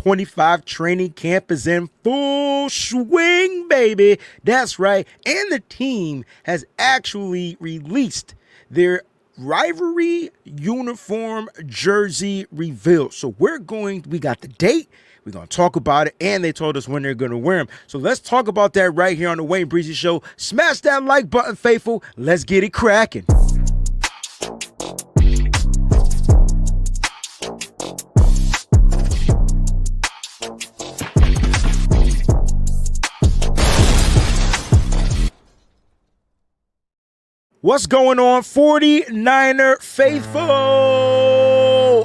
2025 training camp is in full swing, baby. That's right. And the team has actually released their Rivalry uniform jersey reveal. So we got the date. We're going to talk about it, and they told us when they're going to wear them. So let's talk about that right here on the Wayne Breezie Show. Smash that like button, faithful. Let's get it cracking. What's going on, 49er faithful?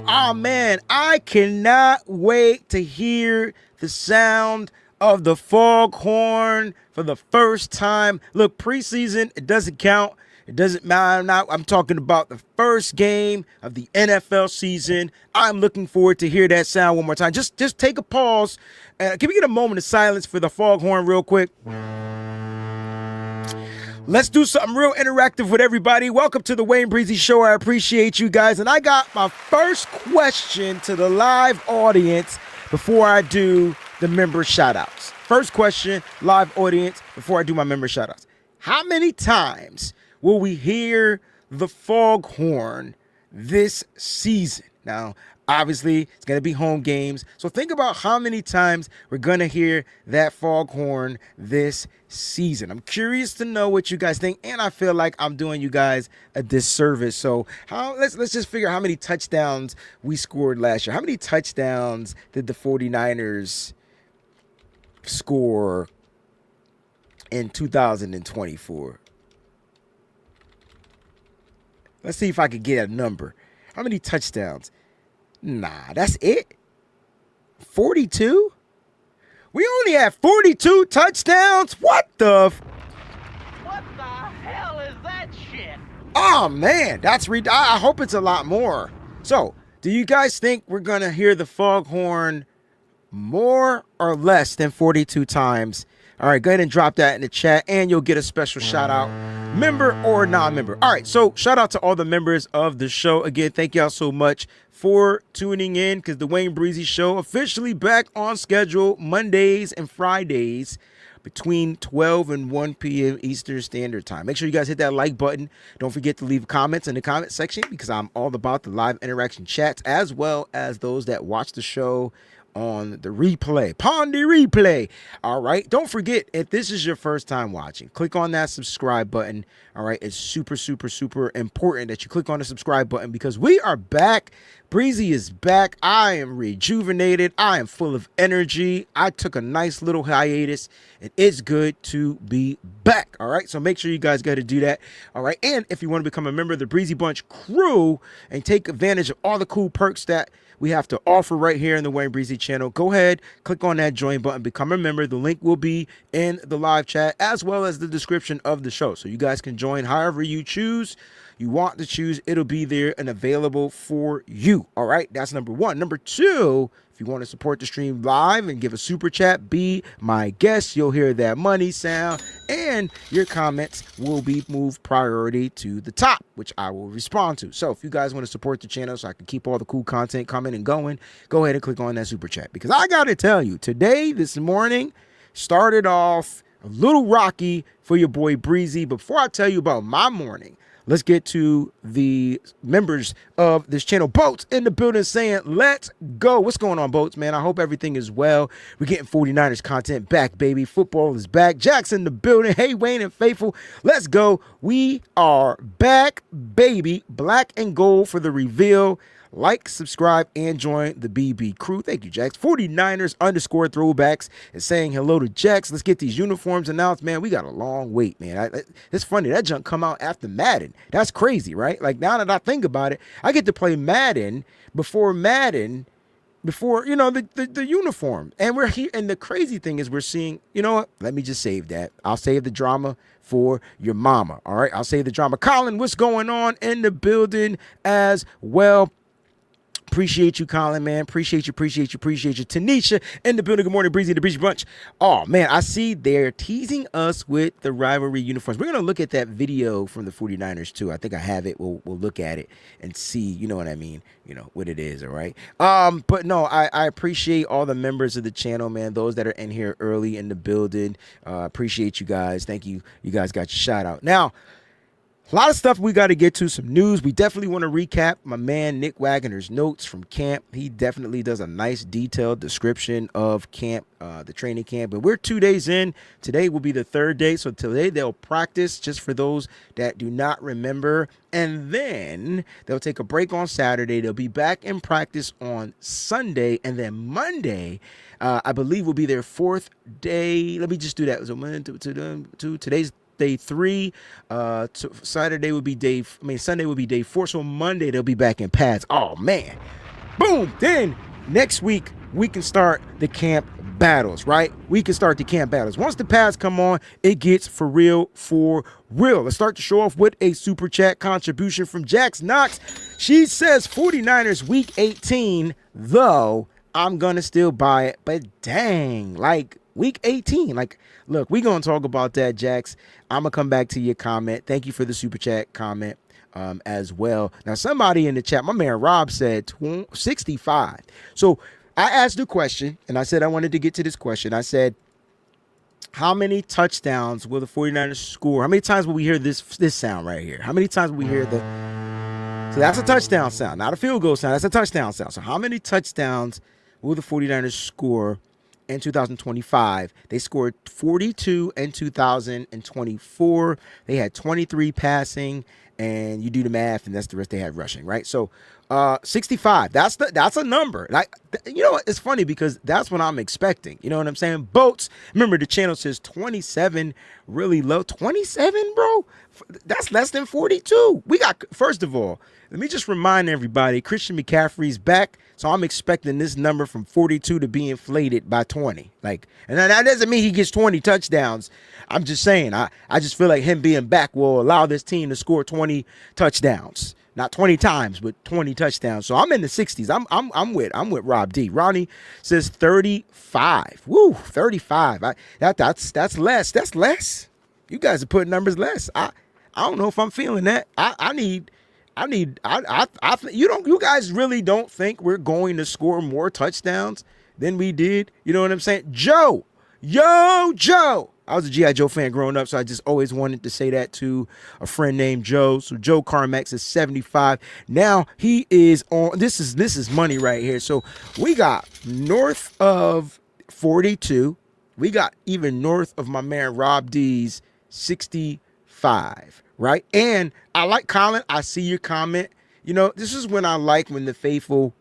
Oh, man, I cannot wait to hear the sound of the foghorn for the first time. Look, preseason, it doesn't count. It doesn't matter. I'm talking about the first game of the NFL season. I'm looking forward to hear that sound one more time. Just take a pause. Can we get a moment of silence for the foghorn real quick? Let's do something real interactive with everybody. Welcome to the Wayne Breezie Show. I appreciate you guys. And I got my first question to the live audience before I do the member shout-outs. First question, live audience, before I do my member shout-outs. How many times will we hear the foghorn this season? Now, obviously, it's going to be home games. So think about how many times we're going to hear that foghorn this season. I'm curious to know what you guys think, and I feel like I'm doing you guys a disservice. So let's just figure out how many touchdowns we scored last year. How many touchdowns did the 49ers score in 2024? Let's see if I could get a number. How many touchdowns? Nah, that's it. 42? We only have 42 touchdowns? What the hell is that shit? Oh, man, I hope it's a lot more. So, do you guys think we're going to hear the foghorn more or less than 42 times? All right, go ahead and drop that in the chat, and you'll get a special shout out, member or non-member. All right, so shout out to all the members of the show. Again, thank y'all so much for tuning in, because the Wayne Breezie Show officially back on schedule Mondays and Fridays between 12 and 1 p.m. Eastern Standard Time. Make sure you guys hit that like button. Don't forget to leave comments in the comment section, because I'm all about the live interaction chats, as well as those that watch the show on the replay, Pondy replay. All right, don't forget, if this is your first time watching, click on that subscribe button. All right, it's super important that you click on the subscribe button, because we are back. Breezie is back. I am rejuvenated. I am full of energy. I took a nice little hiatus, and it's good to be back. All right, so make sure you guys got to do that. All right, and if you want to become a member of the Breezie Bunch crew and take advantage of all the cool perks that we have to offer right here in the Wayne Breezie channel, go ahead, click on that join button, become a member. The link will be in the live chat, as well as the description of the show. So you guys can join however you want to choose. It'll be there and available for you. All right, that's number one. Number two, if you want to support the stream live and give a super chat, be my guest. You'll hear that money sound, and your comments will be moved priority to the top, which I will respond to. So if you guys want to support the channel so I can keep all the cool content coming and going, go ahead and click on that super chat, because I got to tell you, this morning started off a little rocky for your boy Breezie. Before I tell you about my morning, let's get to the members of this channel. Boats in the building saying, let's go. What's going on, Boats, man? I hope everything is well. We're getting 49ers content back, baby. Football is back. Jack's in the building. Hey, Wayne and Faithful. Let's go. We are back, baby. Black and gold for the reveal. Like, subscribe, and join the BB crew. Thank you, Jax. 49ers _ throwbacks is saying hello to Jax. Let's get these uniforms announced, man. We got a long wait, man. It's funny. That junk come out after Madden. That's crazy, right? Like, now that I think about it, I get to play Madden, before, you know, the uniform. And we're here. And the crazy thing is we're seeing, you know what? Let me just save that. I'll save the drama for your mama. All right? I'll save the drama. Colin, what's going on in the building as well? Appreciate you, Colin, man. Appreciate you. Tanisha in the building. Good morning, Breezie, the Breezie Bunch. Oh, man, I see they're teasing us with the rivalry uniforms. We're going to look at that video from the 49ers, too. I think I have it. We'll look at it and see, you know what I mean, what it is, all right? But no, I appreciate all the members of the channel, man, those that are in here early in the building. Appreciate you guys. Thank you. You guys got your shout out. Now, a lot of stuff we got to get to, some news. We definitely want to recap my man Nick Wagner's notes from camp. He definitely does a nice detailed description of camp, the training camp. But we're 2 days in. Today will be the third day. So today they'll practice, just for those that do not remember. And then they'll take a break on Saturday. They'll be back in practice on Sunday. And then Monday, I believe, will be their fourth day. Let me just do that. So today's day 3. Sunday would be day 4. So Monday they'll be back in pads. Oh man, boom! Then next week we can start the camp battles, right? We can start the camp battles. Once the pads come on, it gets for real, for real. Let's start to show off with a super chat contribution from Jax Knox. She says 49ers week 18, though I'm gonna still buy it, but dang, like week 18, like, look, we gonna talk about that, Jax. I'm gonna come back to your comment. Thank you for the super chat comment as well. Now, somebody in the chat, my man Rob, said 65. So I asked the question, and I said I wanted to get to this question. I said, how many touchdowns will the 49ers score? How many times will we hear this sound right here? How many times will we hear the... So that's a touchdown sound, not a field goal sound. That's a touchdown sound. So how many touchdowns will the 49ers score in 2025? They scored 42 in 2024. They had 23 passing, and you do the math, and that's the rest they had rushing, right? So 65. That's a number. Like, you know what? It's funny because that's what I'm expecting. You know what I'm saying? Boats. Remember, the channel says 27, really low. 27, bro. That's less than 42. We got, first of all, let me just remind everybody, Christian McCaffrey's back. So I'm expecting this number from 42 to be inflated by 20. Like, and that doesn't mean he gets 20 touchdowns. I'm just saying, I just feel like him being back will allow this team to score 20 touchdowns. Not 20 times, but 20 touchdowns. So I'm in the 60s. I'm with Rob D. Ronnie says 35. Woo, 35. That's less. That's less. You guys are putting numbers less. I don't know if I'm feeling that. You guys really don't think we're going to score more touchdowns than we did? You know what I'm saying? Joe. I was a G.I. Joe fan growing up, so I just always wanted to say that to a friend named Joe. So Joe Carmax is 75. Now he is on, this is money right here. So we got north of 42. We got even north of my man Rob D's 65, right? And I like Colin. I see your comment. You know, this is when I like when the faithful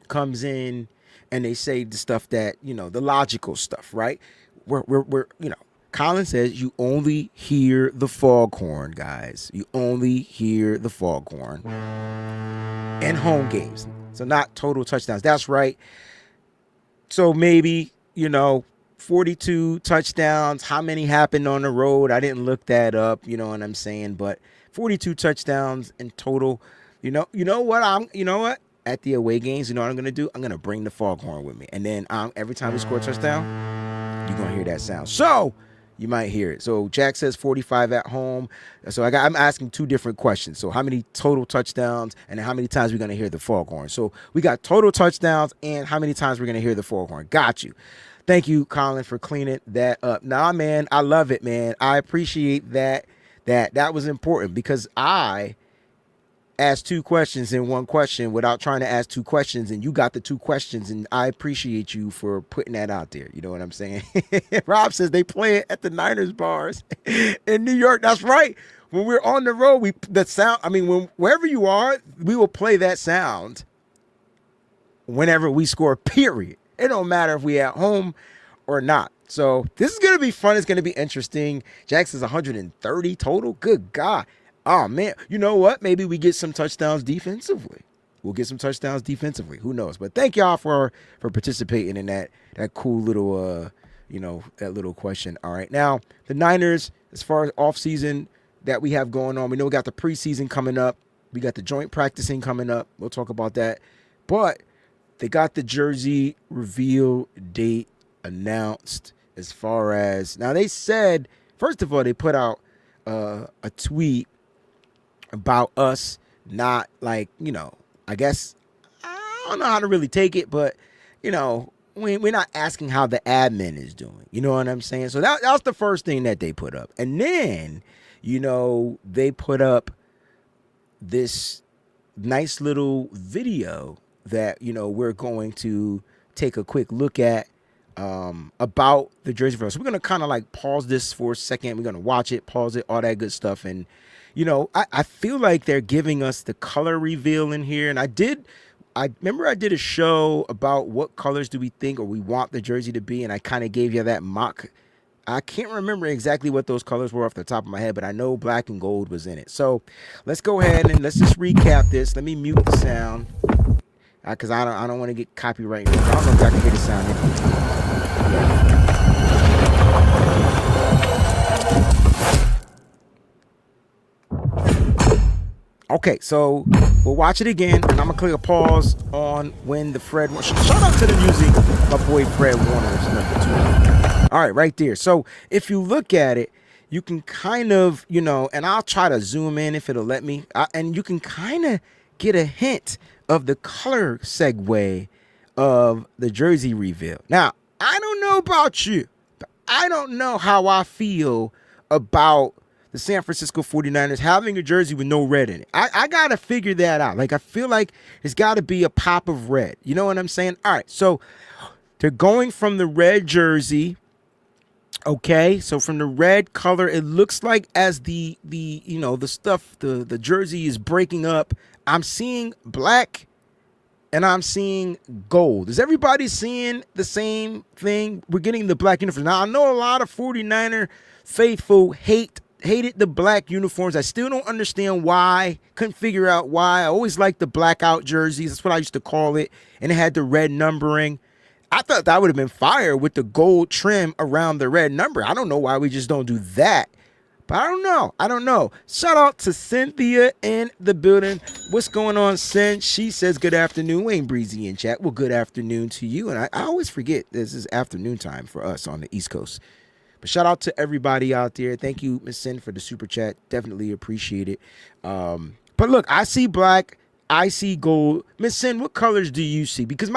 comes in and they say the stuff that, you know, the logical stuff, right? We're you know, Colin says you only hear the foghorn, guys. You only hear the foghorn in home games. So not total touchdowns. That's right. So maybe, you know, 42 touchdowns. How many happened on the road? I didn't look that up, you know what I'm saying? But 42 touchdowns in total. You know what? At the away games, you know what I'm going to do? I'm going to bring the foghorn with me. And then every time we score a touchdown, you're going to hear that sound. So you might hear it. So Jack says 45 at home. So I'm asking two different questions. So how many total touchdowns and then how many times we're going to hear the foghorn? So we got total touchdowns and how many times we're going to hear the foghorn. Got you. Thank you, Colin, for cleaning that up. Nah, man, I love it, man. I appreciate that. That was important because I asked two questions in one question without trying to ask two questions, and you got the two questions, and I appreciate you for putting that out there. You know what I'm saying? Rob says they play it at the Niners bars in New York. That's right. When we're on the road, wherever you are, we will play that sound whenever we score, period. It don't matter if we at home or not. So this is going to be fun. It's going to be interesting. Jackson's 130 total. Good God. Oh, man. You know what? Maybe we get some touchdowns defensively. We'll get some touchdowns defensively. Who knows? But thank y'all for participating in that cool little, that little question. All right. Now, the Niners, as far as offseason that we have going on, we know we got the preseason coming up. We got the joint practicing coming up. We'll talk about that. But they got the jersey reveal date announced. As far as now, they said, first of all, they put out a tweet about us not, like, I guess, I don't know how to really take it, but we're not asking how the admin is doing. You know what I'm saying? So that was the first thing that they put up. And then, they put up this nice little video that, we're going to take a quick look at about the jersey reveal. So we're going to kind of like pause this for a second. We're going to watch it, pause it, all that good stuff. And, I feel like they're giving us the color reveal in here. And I remember I did a show about what colors do we think or we want the jersey to be. And I kind of gave you that mock. I can't remember exactly what those colors were off the top of my head, but I know black and gold was in it. So let's go ahead and let's just recap this. Let me mute the sound because I don't want to get copyright. I don't know if I can hear the sound. Okay, so we'll watch it again, and I'm going to click a pause on when the Fred... Shout out to the music, my boy Fred Warner is number 2. All right, right there. So if you look at it, you can kind of, and I'll try to zoom in if it'll let me, and you can kind of get a hint of the color segue of the jersey reveal. Now, I don't know about you, but I don't know how I feel about the San Francisco 49ers having a jersey with no red in it. I got to figure that out. Like, I feel like there's got to be a pop of red. You know what I'm saying? All right, so they're going from the red jersey. Okay, so from the red color, it looks like as the stuff, the jersey is breaking up, I'm seeing black and I'm seeing gold. Is everybody seeing the same thing? We're getting the black uniforms. Now, I know a lot of 49er faithful hated the black uniforms. I still don't understand why. Couldn't figure out why. I always liked the blackout jerseys. That's what I used to call it. And it had the red numbering. I thought that would have been fire with the gold trim around the red number. I don't know why we just don't do that. But I don't know. Shout out to Cynthia in the building. What's going on, Cyn? She says good afternoon. We ain't Breezy in chat. Well, good afternoon to you. And I always forget this is afternoon time for us on the East Coast. But shout out to everybody out there. Thank you, Miss Cyn, for the super chat. Definitely appreciate it. But look, I see black. I see gold. Miss Cyn, what colors do you see? Because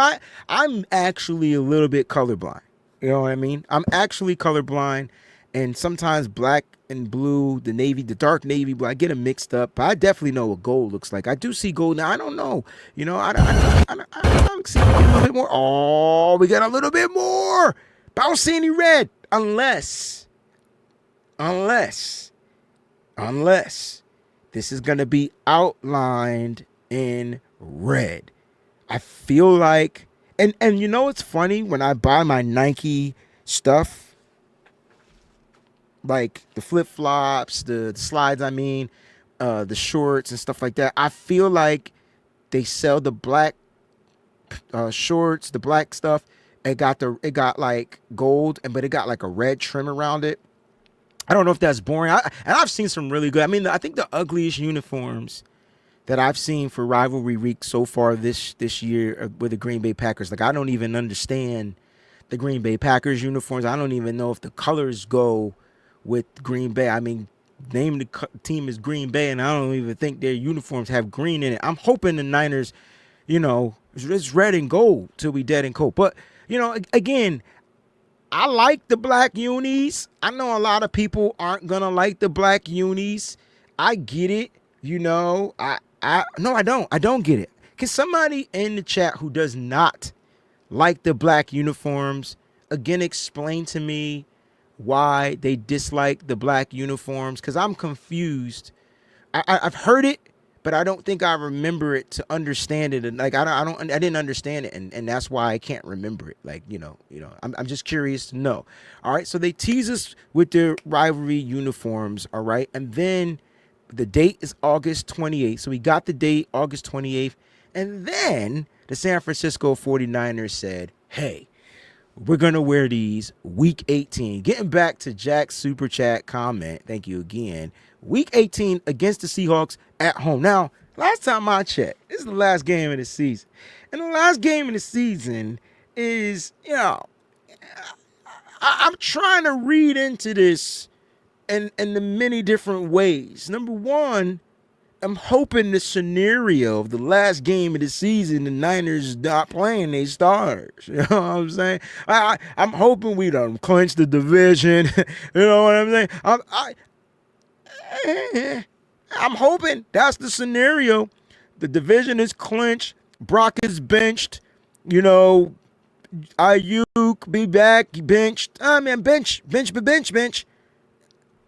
I'm actually a little bit colorblind. You know what I mean? I'm actually colorblind. And sometimes black and blue, the dark navy blue, I get them mixed up. But I definitely know what gold looks like. I do see gold. Now, I don't know. I don't see a little bit more. Oh, we got a little bit more. But I don't see any red. Unless this is going to be outlined in red. I feel like, and it's funny when I buy my Nike stuff, like the flip-flops, the slides, the shorts and stuff like that. I feel like they sell the black shorts, the black stuff. It got like gold, but it got like a red trim around it. I don't know if that's boring. And I've seen some really good. I think the ugliest uniforms that I've seen for Rivalry Week so far this year with the Green Bay Packers. Like, I don't even understand the Green Bay Packers uniforms. I don't even know if the colors go with Green Bay. Name the team is Green Bay, and I don't even think their uniforms have green in it. I'm hoping the Niners, it's red and gold till we dead and cold. But again, I like the black unis. I know a lot of people aren't gonna like the black unis. I get it. No, I don't. I don't get it. Can somebody in the chat who does not like the black uniforms again explain to me why they dislike the black uniforms? Because I'm confused. I've heard it, but I don't think I remember it to understand it. And like, I didn't understand it. And that's why I can't remember it. Like, I'm just curious to know. All right. So they tease us with their Rivalry uniforms. All right. And then the date is August 28th. So we got the date, August 28th. And then the San Francisco 49ers said, hey, we're going to wear these week 18. Getting back to Jack's super chat comment. Thank you again. Week 18 against the Seahawks at home. Now, Last time I checked, this is the last game of the season. And the last game of the season is, I'm trying to read into this in the many different ways. Number one, I'm hoping the scenario of the last game of the season, the Niners not playing their stars. You know what I'm saying? I'm hoping we done clinch the division. You know what I'm saying? I'm hoping that's the scenario. The division is clinched. Brock is benched. You know, Ayuk be back, benched. I mean, bench.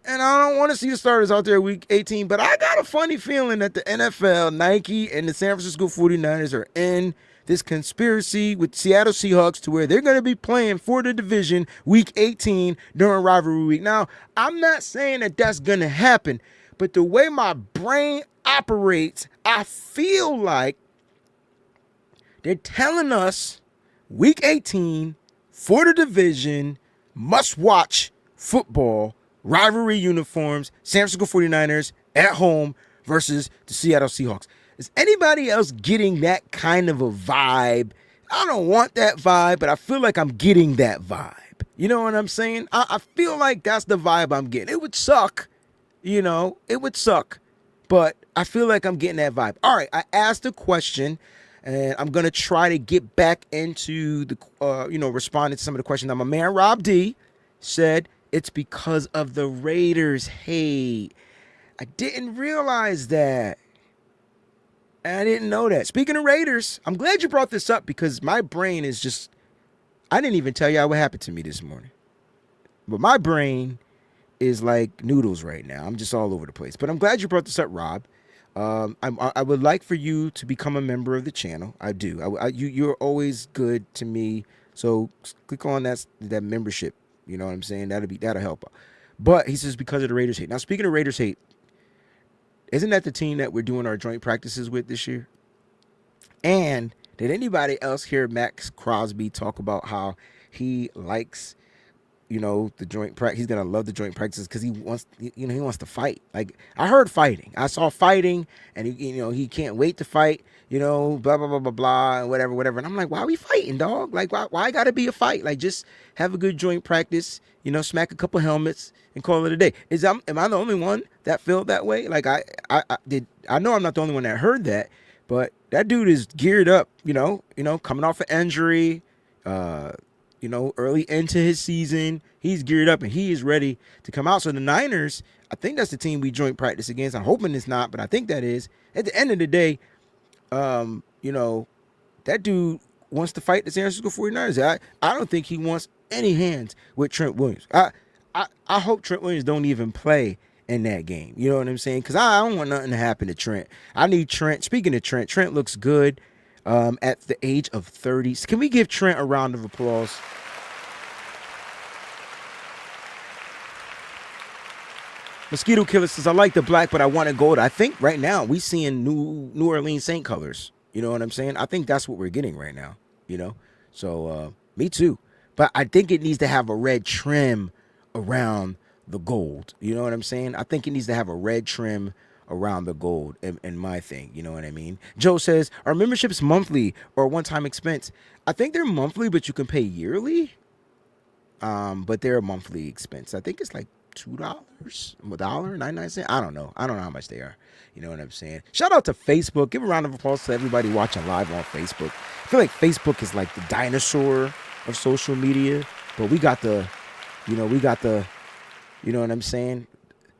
And I don't want to see the starters out there week 18, but I got a funny feeling that the NFL, Nike, and the San Francisco 49ers are in this conspiracy with Seattle Seahawks to where they're going to be playing for the division week 18 during rivalry week. Now, I'm not saying that that's going to happen, but the way my brain operates, I feel like they're telling us week 18 for the division, must watch football, rivalry uniforms, San Francisco 49ers at home versus the Seattle Seahawks. Is anybody else getting that kind of a vibe? I don't want that vibe, but I feel like I'm getting that vibe. You know what I'm saying? I feel like that's the vibe I'm getting. It would suck, it would suck, but I feel like I'm getting that vibe. All right, I asked a question, and I'm going to try to get back into the, responding to some of the questions. Now, my man Rob D said, it's because of the Raiders hate. I didn't realize that. I didn't know that. Speaking of Raiders, I'm glad you brought this up because my brain is just, I didn't even tell y'all what happened to me this morning. But my brain is like noodles right now. I'm just all over the place. But I'm glad you brought this up, Rob. I would like for you to become a member of the channel. I do. You're always good to me. So click on that membership. You know what I'm saying? That'll help. But he says because of the Raiders hate. Now, speaking of Raiders hate, isn't that the team that we're doing our joint practices with this year? And did anybody else hear Max Crosby talk about how he likes, the joint practice? He's gonna love the joint practices because he wants to fight. Like I heard fighting, I saw fighting, and he can't wait to fight. Blah blah blah blah blah, and whatever. And I'm like, why are we fighting, dog? Like why gotta be a fight? Like just have a good joint practice. Smack a couple helmets and call it a day. Am I the only one that felt that way? Like I know I'm not the only one that heard that, but that dude is geared up. Coming off an injury. Early into his season, he's geared up and he is ready to come out. So the Niners, I think that's the team we joint practice against. I'm hoping it's not, but I think that is. At the end of the day, that dude wants to fight the San Francisco 49ers. I don't think he wants any hands with Trent Williams. I hope Trent Williams don't even play in that game. You know what I'm saying? Because I don't want nothing to happen to Trent. I need Trent. Speaking of Trent looks good. At the age of 30. Can we give Trent a round of applause? Mosquito Killer says, I like the black, but I want it gold. I think right now we seeing New Orleans Saint colors. You know what I'm saying? I think that's what we're getting right now. So me too. But I think it needs to have a red trim around the gold. You know what I'm saying? I think it needs to have a red trim around the gold in my thing. You know what I mean? Joe says, are memberships monthly or a one-time expense? I think they're monthly, but you can pay yearly. But they're a monthly expense. I think it's like $2, $1.99. I don't know how much they are. You know what I'm saying? Shout out to Facebook. Give a round of applause to everybody watching live on Facebook. I feel like Facebook is like the dinosaur of social media, but we got the, you know what I'm saying?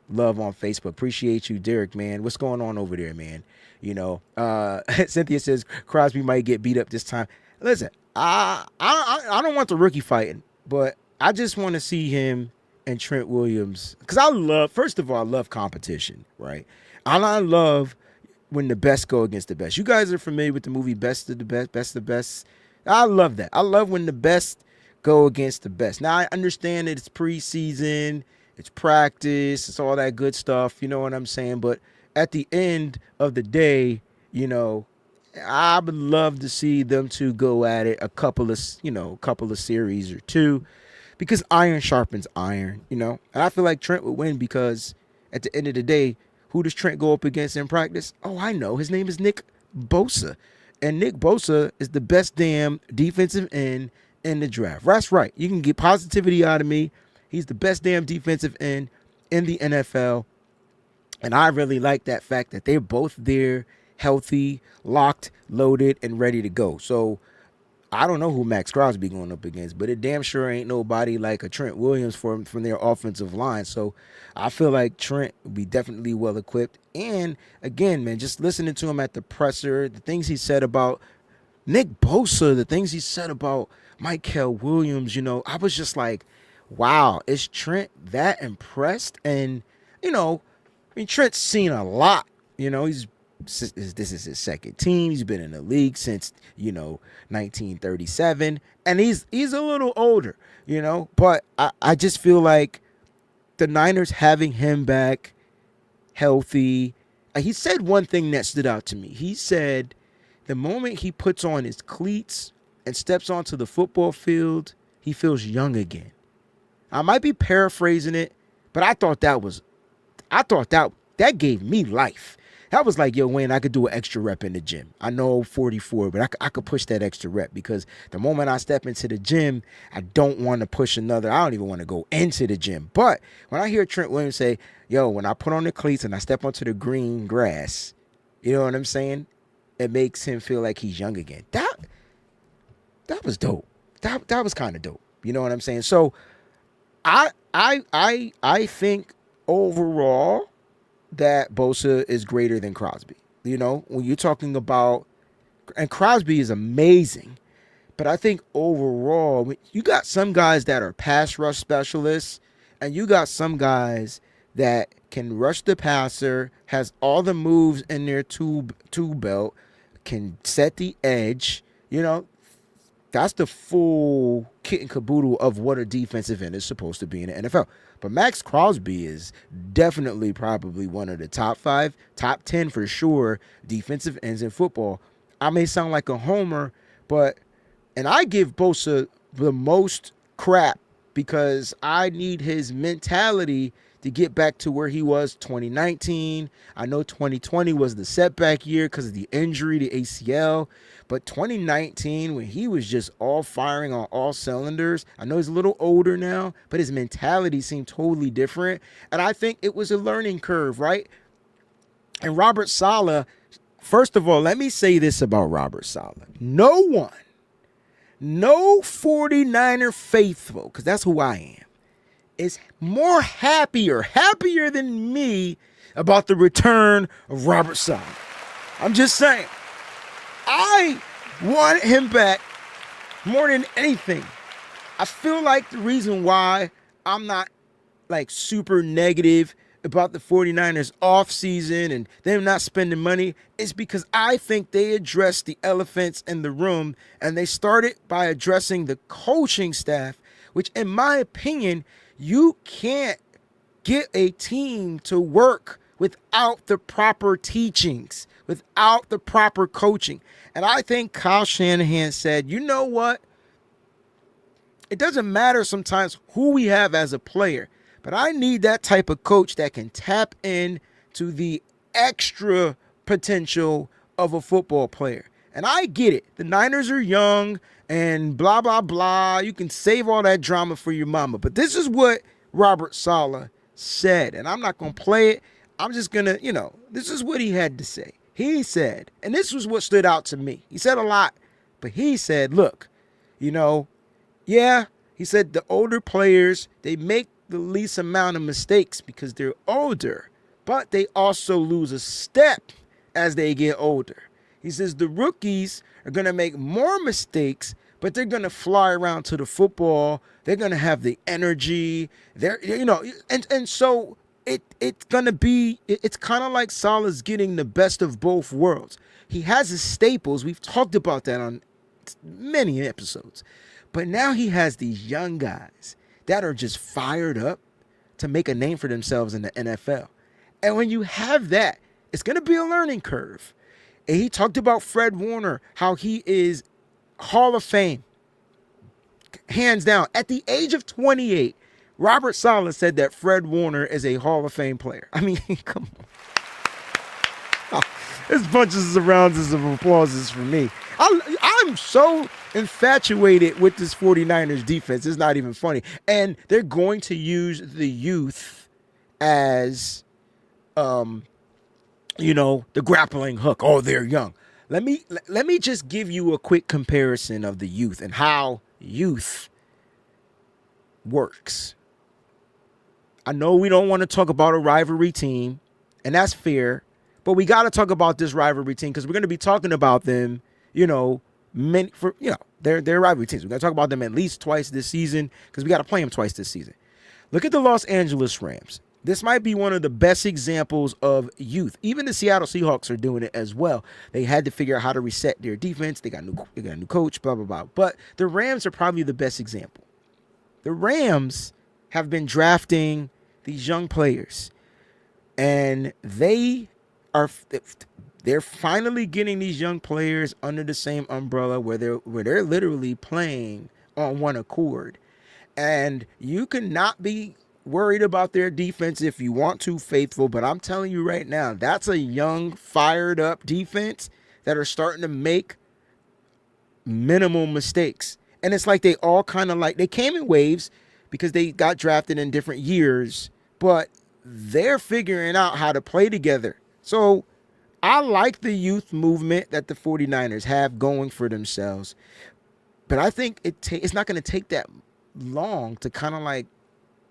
Love on Facebook. Appreciate you, Derek, man. What's going on over there, man? Cynthia says Crosby might get beat up this time. Listen, I don't want the rookie fighting, but I just want to see him and Trent Williams because first of all, I love competition, right? And I love when the best go against the best. You guys are familiar with the movie Best of the Best, Best of the Best. I love that. I love when the best go against the best. Now I understand that it's preseason. It's practice. It's all that good stuff. You know what I'm saying? But at the end of the day, I would love to see them two go at it a couple of series or two because iron sharpens iron, And I feel like Trent would win because at the end of the day, Who does Trent go up against in practice? Oh, I know. His name is Nick Bosa. And Nick Bosa is the best damn defensive end in the draft. That's right. You can get positivity out of me. He's the best damn defensive end in the NFL. And I really like that fact that they're both there, healthy, locked, loaded, and ready to go. So I don't know who Max Crosby going up against, but it damn sure ain't nobody like a Trent Williams from their offensive line. So I feel like Trent will be definitely well equipped. And again, man, just listening to him at the presser, the things he said about Nick Bosa, the things he said about Michael Williams, I was just like, wow, is Trent that impressed? And, Trent's seen a lot. This is his second team. He's been in the league since 1937, and he's a little older, But I just feel like the Niners having him back healthy. He said one thing that stood out to me. He said the moment he puts on his cleats and steps onto the football field, he feels young again. I might be paraphrasing it, but I thought that gave me life. That was like, yo, Wayne, I could do an extra rep in the gym. I know 44, but I could push that extra rep because the moment I step into the gym, I don't want to push another. I don't even want to go into the gym. But when I hear Trent Williams say, yo, when I put on the cleats and I step onto the green grass, you know what I'm saying? It makes him feel like he's young again. That was dope. That was kind of dope. You know what I'm saying? So I think overall that Bosa is greater than Crosby. When you're talking about, and Crosby is amazing, but I think overall, you got some guys that are pass rush specialists, and you got some guys that can rush the passer, has all the moves in their tool belt, can set the edge. That's the full kit and caboodle of what a defensive end is supposed to be in the NFL. But Max Crosby is definitely probably one of the top 5, top 10 for sure defensive ends in football. I may sound like a homer, and I give Bosa the most crap because I need his mentality to get back to where he was 2019. I know 2020 was the setback year because of the injury to ACL. But 2019, when he was just all firing on all cylinders, I know he's a little older now, but his mentality seemed totally different. And I think it was a learning curve, right? And Robert Saleh, first of all, let me say this about Robert Saleh. No 49er faithful, because that's who I am, is more happier than me about the return of Robert Saleh. I'm just saying. I want him back more than anything. I feel like the reason why I'm not like super negative about the 49ers off season and them not spending money is because I think they addressed the elephants in the room, and they started by addressing the coaching staff, which in my opinion, you can't get a team to work without the proper teachings, without the proper coaching. And I think Kyle Shanahan said, you know what? It doesn't matter sometimes who we have as a player, but I need that type of coach that can tap in to the extra potential of a football player. And I get it. The Niners are young and blah, blah, blah. You can save all that drama for your mama. But this is what Robert Saleh said. And I'm not going to play it. I'm just going to, this is what he had to say. He said, and this was what stood out to me. He said a lot, but he said, look, yeah, he said the older players, they make the least amount of mistakes because they're older, but they also lose a step as they get older. He says the rookies are going to make more mistakes, but they're going to fly around to the football. They're going to have the energy. And so it's going to be, it's kind of like Saleh's getting the best of both worlds. He has his staples. We've talked about that on many episodes. But now he has these young guys that are just fired up to make a name for themselves in the NFL. And when you have that, it's going to be a learning curve. And he talked about Fred Warner, how he is Hall of Fame. Hands down. At the age of 28, Robert Saleh said that Fred Warner is a Hall of Fame player. I mean, come on. It's bunches of rounds of applauses for me. I'm so infatuated with this 49ers defense. It's not even funny. And they're going to use the youth as, the grappling hook. Oh, they're young. Let me just give you a quick comparison of the youth and how youth works. I know we don't want to talk about a rivalry team, and that's fair, but we got to talk about this rivalry team because we're going to be talking about them, they're rivalry teams. We're going to talk about them at least twice this season because we got to play them twice this season. Look at the Los Angeles Rams. This might be one of the best examples of youth. Even the Seattle Seahawks are doing it as well. They had to figure out how to reset their defense. They got a new coach, blah, blah, blah. But the Rams are probably the best example. The Rams have been drafting these young players, and they're finally getting these young players under the same umbrella where they're literally playing on one accord. And you cannot be worried about their defense if you want to, Faithful, but I'm telling you right now, that's a young, fired up defense that are starting to make minimal mistakes. And it's like they all kind of they came in waves because they got drafted in different years, but they're figuring out how to play together. So I like the youth movement that the 49ers have going for themselves, but I think it's not going to take that long to kind of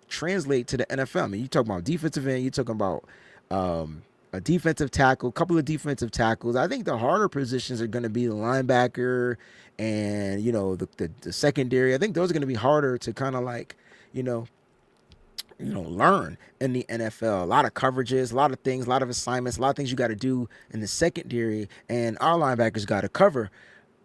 translate to the NFL. I mean, you talk about defensive end, you're talking about a defensive tackle, a couple of defensive tackles. I think the harder positions are going to be the linebacker and, the secondary. I think those are going to be harder to kind of learn in the NFL. A lot of coverages, a lot of things, a lot of assignments, a lot of things you got to do in the secondary, and our linebackers got to cover.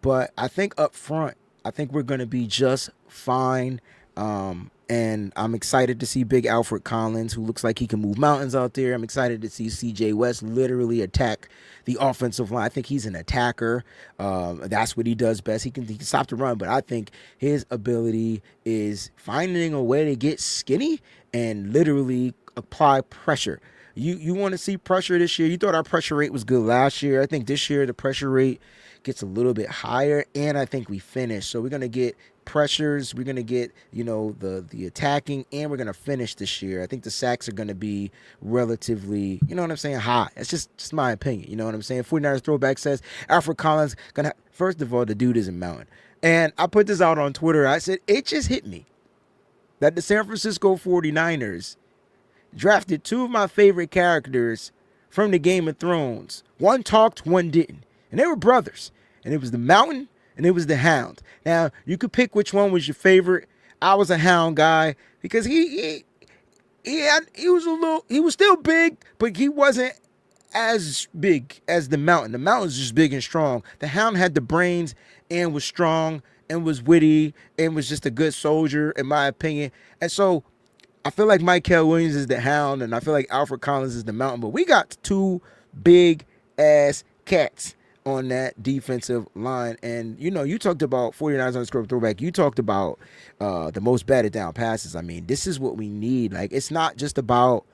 But I think up front, I think we're going to be just fine. And I'm excited to see big Alfred Collins, who looks like he can move mountains out there. I'm excited to see CJ West literally attack the offensive line. I think he's an attacker. That's what he does best. He can stop the run, but I think his ability is finding a way to get skinny and literally apply pressure. You want to see pressure this year? You thought our pressure rate was good last year. I think this year the pressure rate gets a little bit higher, and I think we finish. So we're going to get pressures, we're going to get, the attacking, and we're going to finish this year. I think the sacks are going to be relatively, high. It's just my opinion. You know what I'm saying? 49ers Throwback says Alfred Collins first of all, the dude is a mountain. And I put this out on Twitter. I said, it just hit me that the San Francisco 49ers drafted two of my favorite characters from the Game of Thrones. One talked, one didn't. And they were brothers. And it was the Mountain and it was the Hound. Now, you could pick which one was your favorite. I was a Hound guy because he was still big, but he wasn't as big as the Mountain. The Mountain's just big and strong. The Hound had the brains and was strong and was witty and was just a good soldier, in my opinion. And so I feel like Michael Williams is the Hound and I feel like Alfred Collins is the Mountain. But we got two big ass cats on that defensive line. And, you talked about 49ers underscore throwback. You talked about the most batted down passes. I mean, this is what we need. It's not just about,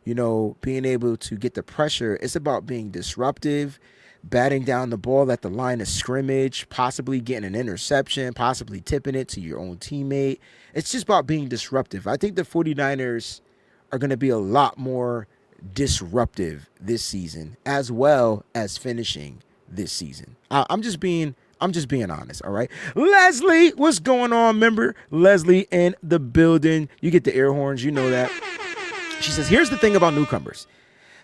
being able to get the pressure. It's about being disruptive, batting down the ball at the line of scrimmage, possibly getting an interception, possibly tipping it to your own teammate. It's just about being disruptive. I think the 49ers are going to be a lot more disruptive this season, as well as finishing this season. I'm just being honest. All right, Leslie, what's going on? Member Leslie in the building. You get the air horns, you know that. She says, here's the thing about newcomers.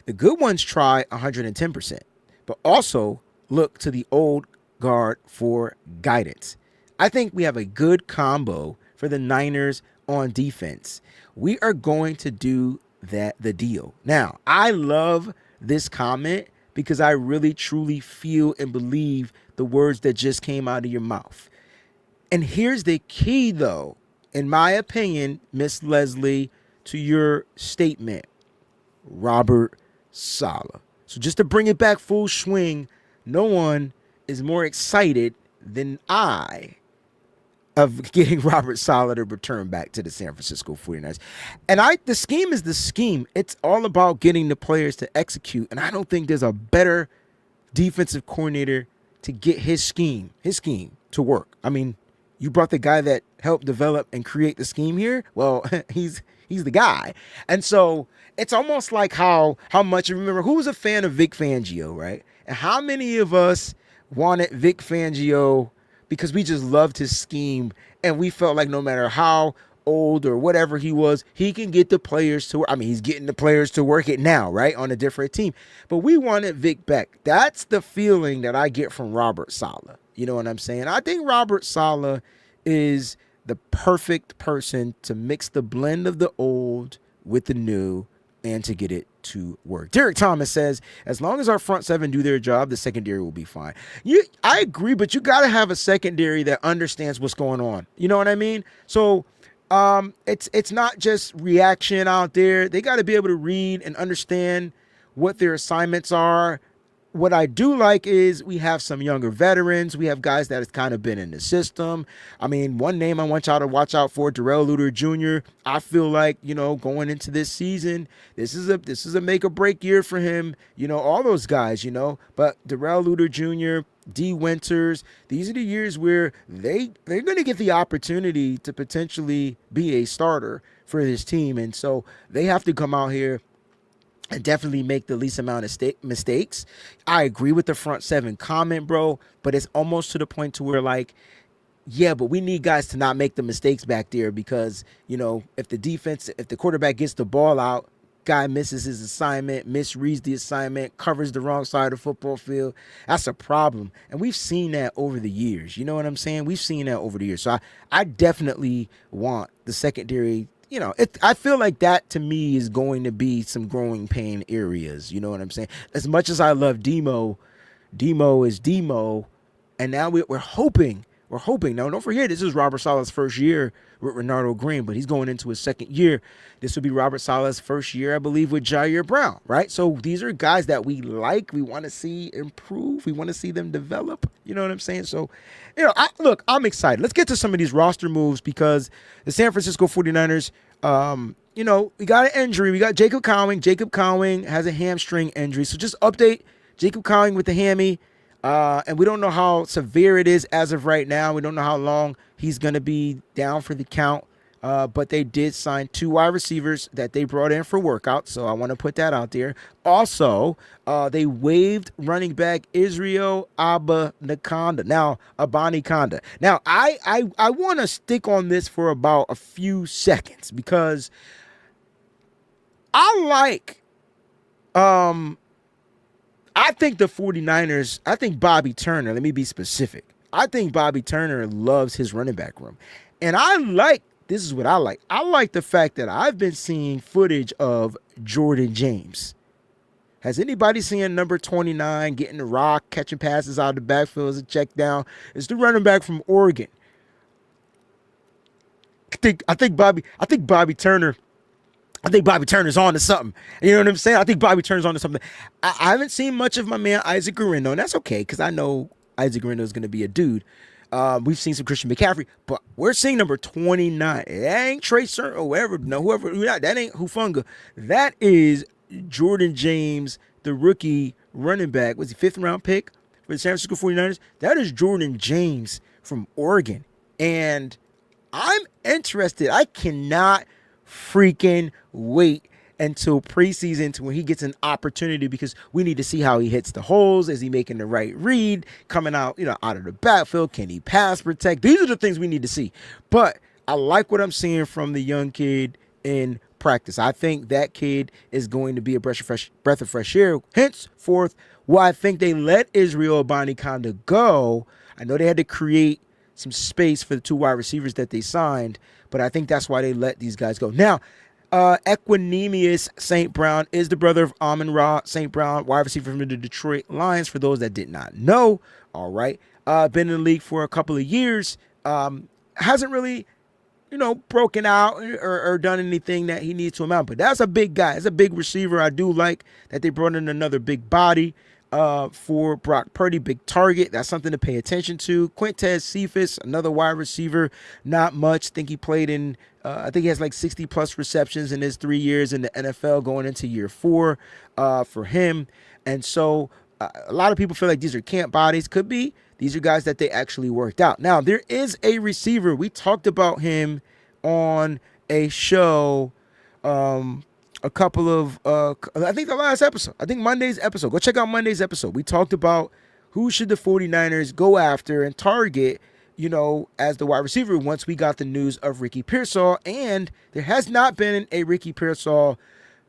The good ones try 110%, but also look to the old guard for guidance. I think we have a good combo for the Niners on defense. We are going to do the deal. Now, I love this comment because I really truly feel and believe the words that just came out of your mouth. And here's the key, though, in my opinion, Miss Leslie, to your statement: Robert Saleh. So just to bring it back full swing, no one is more excited than I of getting Robert Saleh to return back to the San Francisco 49ers. And the scheme is the scheme. It's all about getting the players to execute. And I don't think there's a better defensive coordinator to get his scheme to work. I mean, you brought the guy that helped develop and create the scheme here. Well, he's the guy. And so it's almost like how much you remember who was a fan of Vic Fangio, right? And how many of us wanted Vic Fangio because we just loved his scheme and we felt like no matter how old or whatever he was, he can get the players to work. I mean, he's getting the players to work it now, right? On a different team. But we wanted Vic back. That's the feeling that I get from Robert Saleh. You know what I'm saying? I think Robert Saleh is the perfect person to mix the blend of the old with the new and to get it to work. Derek Thomas says, as long as our front seven do their job, the secondary will be fine. I agree, but you got to have a secondary that understands what's going on. You know what I mean? So it's not just reaction out there. They got to be able to read and understand what their assignments are. What I do like is we have some younger veterans. We have guys that have kind of been in the system. I mean, one name I want y'all to watch out for, Darrell Luter Jr. I feel like, going into this season, this is a make or break year for him. All those guys, but Darrell Luter Jr., D. Winters, these are the years where they're going to get the opportunity to potentially be a starter for this team. And so they have to come out here and definitely make the least amount of mistakes. I agree with the front seven comment, bro, but it's almost to the point to where, like, yeah, but we need guys to not make the mistakes back there because, if the quarterback gets the ball out, guy misses his assignment, misreads the assignment, covers the wrong side of the football field, that's a problem. And we've seen that over the years. You know what I'm saying? We've seen that over the years. So I definitely want the secondary. I feel like that to me is going to be some growing pain areas. You know what I'm saying? As much as I love Demo is Demo, and now we're hoping. Now, don't forget, this is Robert Saleh's first year with Renardo Green, but he's going into his second year. This will be Robert Saleh's first year, I believe, with Jair Brown, right? So these are guys that we like. We want to see improve. We want to see them develop. You know what I'm saying? So, I'm excited. Let's get to some of these roster moves because the San Francisco 49ers, we got an injury. We got Jacob Cowing. Jacob Cowing has a hamstring injury. So just update Jacob Cowing with the hammy. And we don't know how severe it is as of right now. We don't know how long he's going to be down for the count. But they did sign 2 wide receivers that they brought in for workouts. So I want to put that out there. Also, they waived running back Israel Abanikanda. Now, I want to stick on this for about a few seconds because I think the 49ers, I think Bobby Turner, let me be specific. I think Bobby Turner loves his running back room. And this is what I like. I like the fact that I've been seeing footage of Jordan James. Has anybody seen number 29 getting the rock, catching passes out of the backfield as a check down? It's the running back from Oregon. I think Bobby Turner's on to something. You know what I'm saying? I think Bobby Turner's on to something. I haven't seen much of my man Isaac Guerrero, and that's okay because I know Isaac Guerrero is going to be a dude. We've seen some Christian McCaffrey, but we're seeing number 29. That ain't Trey Sermon or whoever. That ain't Hufunga. That is Jordan James, the rookie running back. Was he 5th round pick for the San Francisco 49ers? That is Jordan James from Oregon. And I'm interested. I cannot freaking wait until preseason to when he gets an opportunity because we need to see how he hits the holes. Is he making the right read? Coming out, out of the backfield? Can he pass protect? These are the things we need to see. But I like what I'm seeing from the young kid in practice. I think that kid is going to be a breath of fresh air. Henceforth, why I think they let Israel Abanikanda go. I know they had to create some space for the 2 wide receivers that they signed, but I think that's why they let these guys go. Now, Equanimous St. Brown is the brother of Amon-Ra St. Brown, wide receiver from the Detroit Lions, for those that did not know. All right. Been in the league for a couple of years. Hasn't really, broken out or done anything that he needs to amount. But that's a big guy. That's a big receiver. I do like that they brought in another big body for Brock Purdy, big target. That's something to pay attention to. Quintez Cephas, another wide receiver, not much. Think he played in, I think he has like 60 plus receptions in his 3 years in the NFL going into year 4 for him. And so a lot of people feel like these are camp bodies. Could be. These are guys that they actually worked out. Now, there is a receiver. We talked about him on a show a couple of, I think the last episode. I think Monday's episode. Go check out Monday's episode. We talked about who should the 49ers go after and target, as the wide receiver once we got the news of Ricky Pearsall. And there has not been a Ricky Pearsall,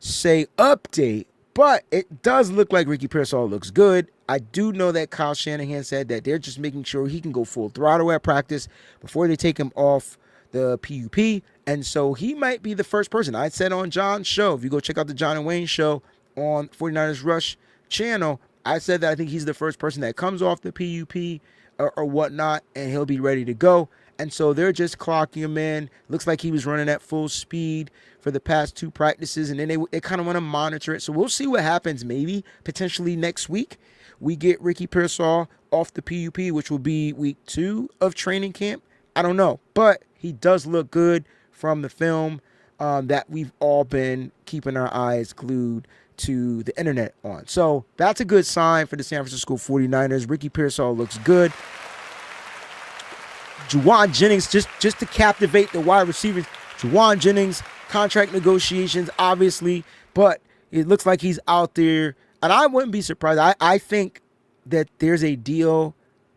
update, but it does look like Ricky Pearsall looks good. I do know that Kyle Shanahan said that they're just making sure he can go full throttle at practice before they take him off the PUP. And so he might be the first person. I said on John's show, if you go check out the John and Wayne show on 49ers Rush channel, I said that I think he's the first person that comes off the PUP or whatnot, and he'll be ready to go. And so they're just clocking him in. Looks like he was running at full speed for the past 2 practices, and then they kind of want to monitor it. So we'll see what happens. Maybe potentially next week we get Ricky Pearsall off the PUP, which will be week 2 of training camp. I don't know, but he does look good from the film that we've all been keeping our eyes glued to the internet on. So that's a good sign for the San Francisco 49ers. Ricky Pearsall looks good. Juwan Jennings, just to captivate the wide receivers. Juwan Jennings, contract negotiations, obviously, but it looks like he's out there. And I wouldn't be surprised. I think that there's a deal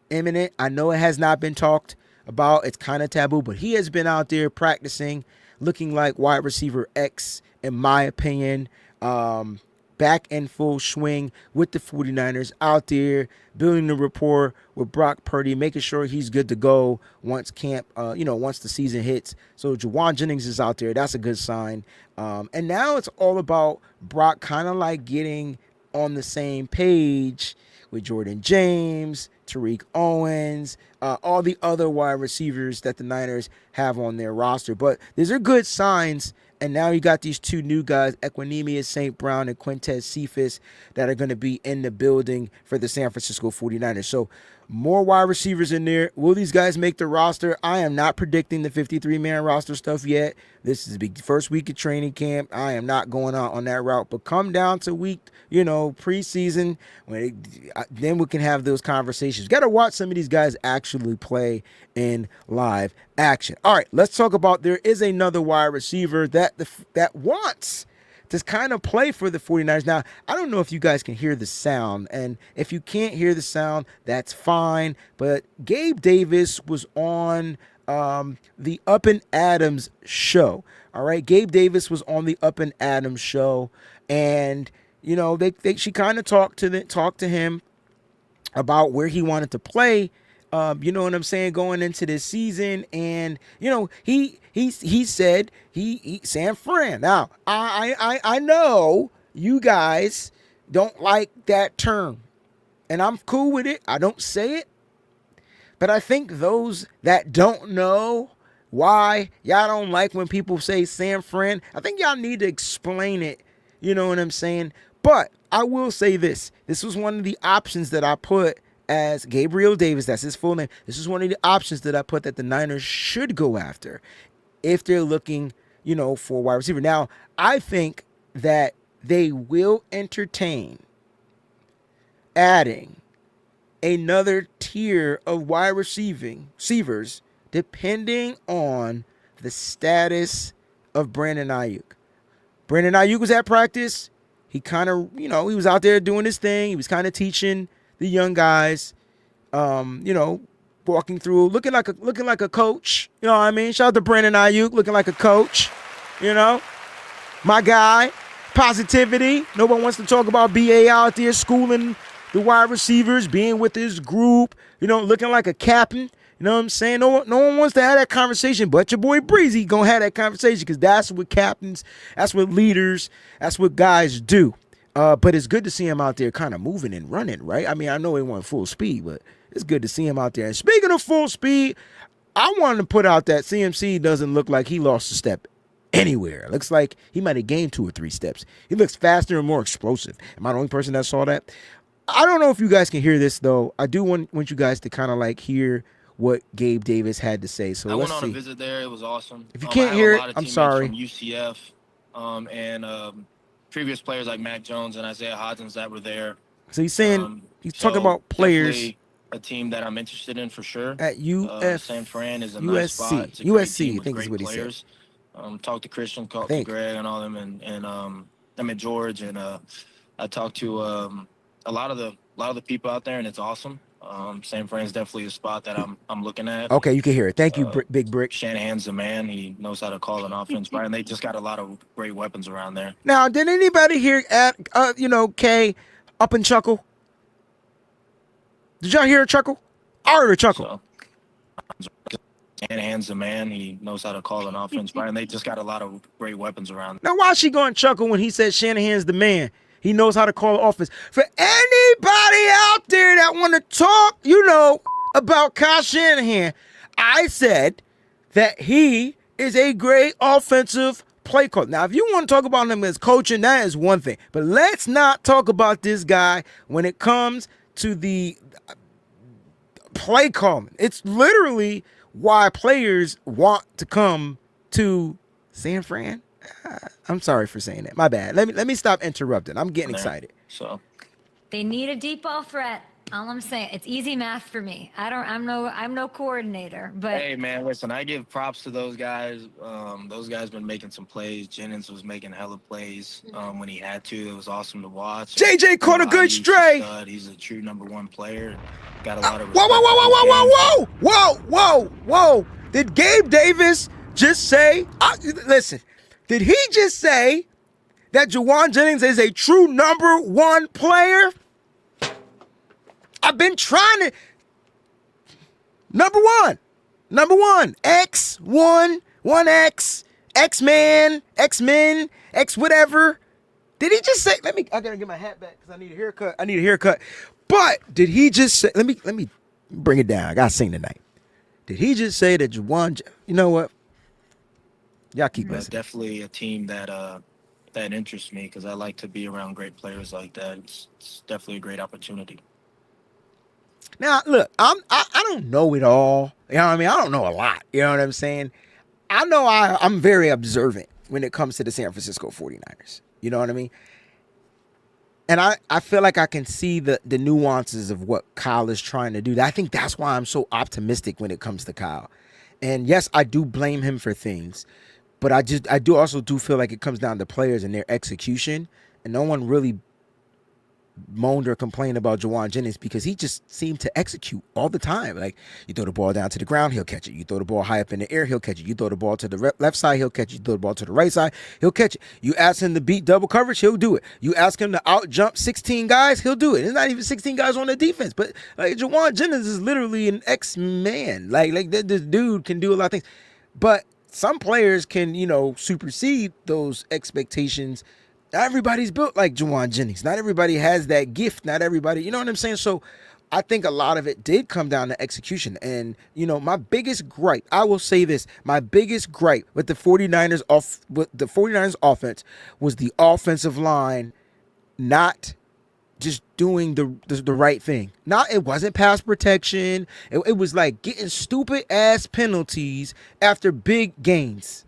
imminent. I know it has not been talked about. It's kind of taboo, but he has been out there practicing, looking like wide receiver X, in my opinion. Back in full swing with the 49ers, out there building the rapport with Brock Purdy, making sure he's good to go once camp, once the season hits. So Juwan Jennings is out there. That's a good sign. And now it's all about Brock kind of like getting on the same page with Jordan James, Tariq Owens, all the other wide receivers that the Niners have on their roster. But these are good signs. And now you got these 2 new guys, Equanimeous St. Brown and Quintez Cephas, that are going to be in the building for the San Francisco 49ers. So more wide receivers in there. Will these guys make the roster? I am not predicting the 53-man roster stuff yet. This is the first week of training camp. I am not going out on that route. But come down to week, preseason, then we can have those conversations. Got to watch some of these guys actually play in live action. All right, let's talk about, there is another wide receiver that wants to kind of play for the 49ers. Now, I don't know if you guys can hear the sound, and if you can't hear the sound, that's fine, but Gabe Davis was on the Up and Adams show. All right, Gabe Davis was on the Up and Adams show, and she kind of talked to him about where he wanted to play. You know what I'm saying, going into this season, and he said he San Fran. Now I know you guys don't like that term, and I'm cool with it. I don't say it, but I think those that don't know why y'all don't like when people say San Fran, I think y'all need to explain it. You know what I'm saying? But I will say this. This was one of the options that I put as Gabriel Davis. That's his full name. This is one of the options that I put that the Niners should go after if they're looking, for a wide receiver. Now, I think that they will entertain adding another tier of wide receivers depending on the status of Brandon Ayuk. Brandon Ayuk was at practice. He kind of, he was out there doing his thing. He was kind of teaching the young guys, walking through, looking like a coach. You know what I mean? Shout out to Brandon Ayuk, looking like a coach. My guy, positivity. No one wants to talk about BA out there schooling the wide receivers, being with his group. Looking like a captain. You know what I'm saying? No one wants to have that conversation, but your boy Breezie gonna have that conversation because that's what captains, that's what leaders, that's what guys do. But it's good to see him out there kind of moving and running, right? I mean, I know he went full speed, but it's good to see him out there. And speaking of full speed, I wanted to put out that CMC doesn't look like he lost a step anywhere. It looks like he might have gained 2 or 3 steps. He looks faster and more explosive. Am I the only person that saw that? I don't know if you guys can hear this, though. I do want you guys to kind of like hear what Gabe Davis had to say. So let's see. I went on a visit there. It was awesome. If you can't hear it, I'm sorry. From UCF and previous players like Mac Jones and Isaiah Hodgins that were there. So he's saying he's talking So about players definitely a team that I'm interested in for sure. at San Fran is a nice spot. USC. It's a great team USC, I with think is great what he said. players. Talked to Christian, I talked to think. Greg, and all them, and I met George, and I talked to a lot of the people out there, and it's awesome. San Fran's definitely a spot that I'm looking at. Okay, you can hear it. Thank you, Uh, Big Brick. Shanahan's the man. He knows how to call an offense, right? And they just got a lot of great weapons around there. Now, did anybody hear at Kay up and chuckle? Did y'all hear a chuckle? I heard a chuckle. So Shanahan's the man. He knows how to call an offense, right? And they just got a lot of great weapons around. Now, why is she going to chuckle when he said Shanahan's the man? He knows how to call an offense. For anybody out there that want to talk, about Kyle Shanahan, I said that he is a great offensive play call. Now, if you want to talk about him as coaching, that is one thing. But let's not talk about this guy when it comes to the play calling. It's literally why players want to come to San Fran. I'm sorry for saying that. My bad. Let me stop interrupting. I'm getting excited. So they need a deep ball threat. All I'm saying, it's easy math for me. I'm no coordinator, but hey man, listen, I give props to those guys. Those guys been making some plays. Jennings was making hella plays when he had to. It was awesome to watch. JJ caught a good stray. He's a true number one player. Got a lot of whoa. Did Gabe Davis just say, listen, did he just say that Jauan Jennings is a true number one player? I've been trying to. Number one. X1, 1X, X-Man, X-Men, X whatever. Did he just say, I gotta get my hat back because I need a haircut. But did he just say, let me bring it down. I gotta sing tonight. Did he just say that Jauan, you know what? Y'all keep listening. Definitely a team that interests me because I like to be around great players like that. It's definitely a great opportunity. Now, look, I don't know it all. You know what I mean? I don't know a lot. You know what I'm saying? I know I'm very observant when it comes to the San Francisco 49ers. You know what I mean? And I feel like I can see the nuances of what Kyle is trying to do. I think that's why I'm so optimistic when it comes to Kyle. And yes, I do blame him for things. But I also feel like it comes down to players and their execution. And no one really moaned or complained about Jauan Jennings because he just seemed to execute all the time. Like, you throw the ball down to the ground, he'll catch it. You throw the ball high up in the air, he'll catch it. You throw the ball to the left side, he'll catch it. You throw the ball to the right side, he'll catch it. You ask him to beat double coverage, he'll do it. You ask him to out jump 16 guys, he'll do it. There's not even 16 guys on the defense, but like Jauan Jennings is literally an X-Man. Like this dude can do a lot of things. But some players can, supersede those expectations. Not everybody's built like Jauan Jennings. Not everybody has that gift. Not everybody, you know what I'm saying? So I think a lot of it did come down to execution. And, my biggest gripe, I will say this, my biggest gripe with the 49ers offense was the offensive line not just doing the right thing. It wasn't pass protection. It was like getting stupid ass penalties after big gains.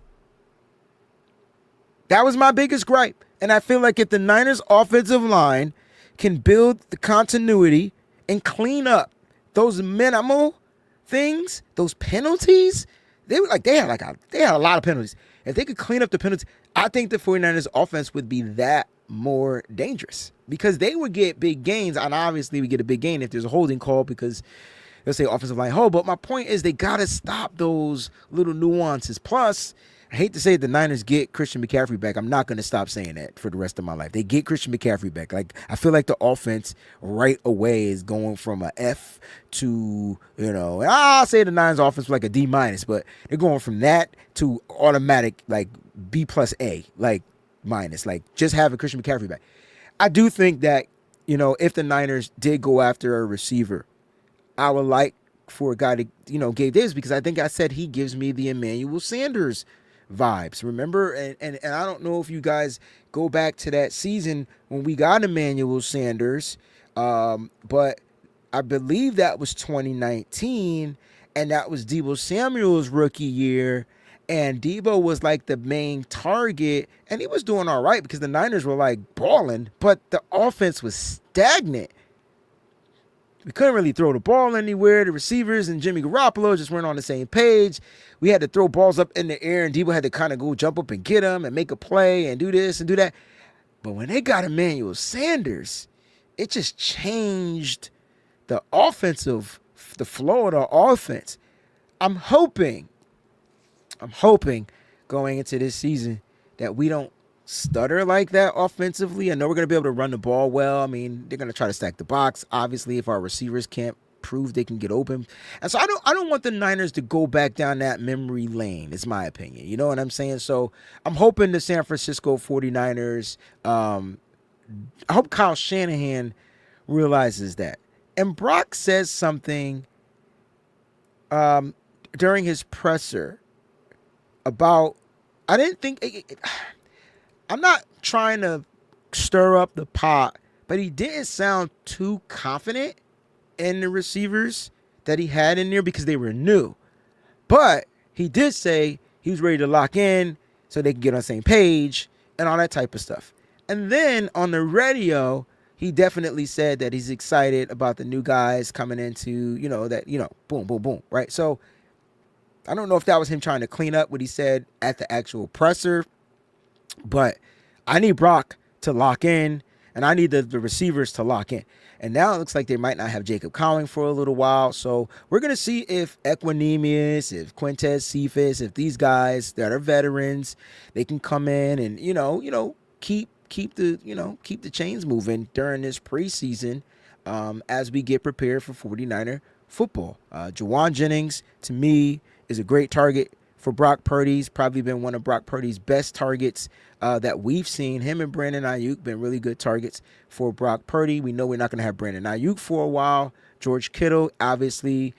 That was my biggest gripe. And I feel like if the Niners offensive line can build the continuity and clean up those minimal things, those penalties, they had a lot of penalties. If they could clean up the penalties, I think the 49ers offense would be that more dangerous because they would get big gains. And obviously we get a big gain if there's a holding call because they'll say offensive line hold. But my point is they got to stop those little nuances. Plus, I hate to say it, the Niners get Christian McCaffrey back. I'm not going to stop saying that for the rest of my life. They get Christian McCaffrey back. Like, I feel like the offense right away is going from a F to, I'll say the Niners offense like a D minus, but they're going from that to automatic like B plus A, like minus, like just having Christian McCaffrey back. I do think that, if the Niners did go after a receiver, I would like for a guy to, Gabe Davis, because I think I said he gives me the Emmanuel Sanders vibes, remember? And I don't know if you guys go back to that season when we got Emmanuel Sanders, but I believe that was 2019, and that was Deebo Samuel's rookie year, and Debo was like the main target, and he was doing all right because the Niners were like balling, but the offense was stagnant. We couldn't really throw the ball anywhere. The receivers and Jimmy Garoppolo just weren't on the same page. We had to throw balls up in the air, and Debo had to kind of go jump up and get them and make a play and do this and do that. But when they got Emmanuel Sanders, it just changed the flow of the offense. I'm hoping going into this season that we don't stutter like that offensively. I know we're going to be able to run the ball well. I mean, they're going to try to stack the box, obviously, if our receivers can't prove they can get open. And so I don't want the Niners to go back down that memory lane, is my opinion. You know what I'm saying? So I'm hoping the San Francisco 49ers, I hope Kyle Shanahan realizes that. And Brock says something during his presser about, I didn't think, I'm not trying to stir up the pot, but he didn't sound too confident in the receivers that he had in there because they were new. But he did say he was ready to lock in so they can get on the same page and all that type of stuff. And then on the radio, he definitely said that he's excited about the new guys coming into, boom, boom, boom, right? So I don't know if that was him trying to clean up what he said at the actual presser, but I need Brock to lock in, and I need the receivers to lock in. And now it looks like they might not have Jacob Cowing for a little while. So we're going to see if Equinemius, if Quintez Cephas, if these guys that are veterans, they can come in and, keep the chains moving during this preseason as we get prepared for 49er football. Jawan Jennings, to me, is a great target for Brock Purdy. He's probably been one of Brock Purdy's best targets that we've seen. Him and Brandon Ayuk been really good targets for Brock Purdy. We know we're not going to have Brandon Ayuk for a while. George Kittle, obviously,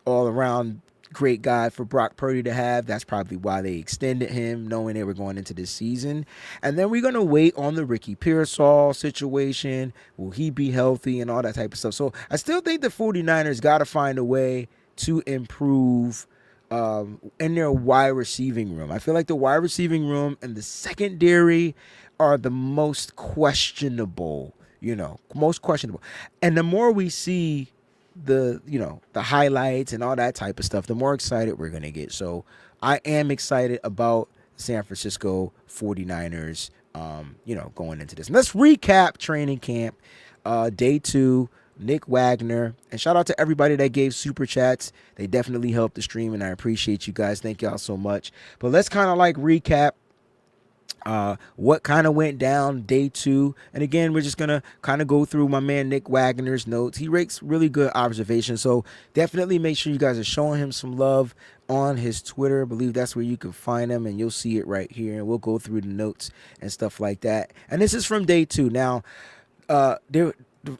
all around great guy for Brock Purdy to have. That's probably why they extended him, knowing they were going into this season. And then we're going to wait on the Ricky Pearsall situation. Will he be healthy and all that type of stuff? So I still think the 49ers got to find a way to improve in their wide receiving room. I feel like the wide receiving room and the secondary are the most questionable, And the more we see the highlights and all that type of stuff, the more excited we're going to get. So I am excited about San Francisco 49ers, going into this. And let's recap training camp, day 2. Nick Wagner, and shout out to everybody that gave super chats. They definitely helped the stream, and I appreciate you guys. Thank y'all so much. But let's kind of recap what kind of went down day 2. And again, we're just gonna kind of go through my man Nick Wagner's notes. He makes really good observations, so definitely make sure you guys are showing him some love on his Twitter. I believe that's where you can find him, and you'll see it right here, and we'll go through the notes and stuff like that. And this is from day 2. Now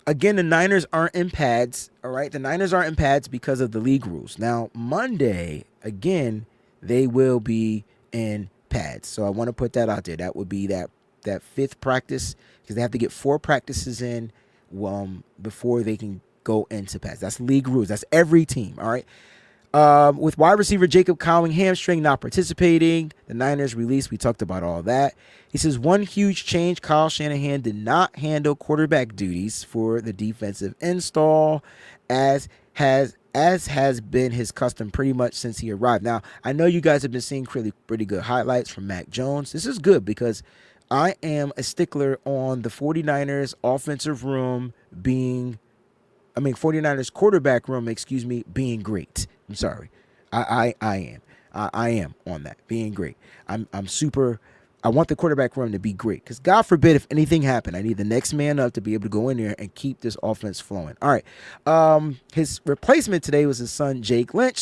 again, the Niners aren't in pads, all right? The Niners aren't in pads because of the league rules. Now, Monday, again, they will be in pads. So I want to put that out there. That would be that 5th practice, because they have to get 4 practices in before they can go into pads. That's league rules. That's every team, all right? With wide receiver Jacob Cowing hamstring not participating, the Niners release. We talked about all that. He says one huge change: Kyle Shanahan did not handle quarterback duties for the defensive install, as has been his custom pretty much since he arrived. Now, I know you guys have been seeing pretty good highlights from Mac Jones. This is good because I am a stickler on the 49ers offensive room 49ers quarterback room, being great. I'm sorry. I am. I am on that, being great. I'm super. I want the quarterback room to be great, because God forbid if anything happened, I need the next man up to be able to go in there and keep this offense flowing. All right. His replacement today was his son, Jake Lynch.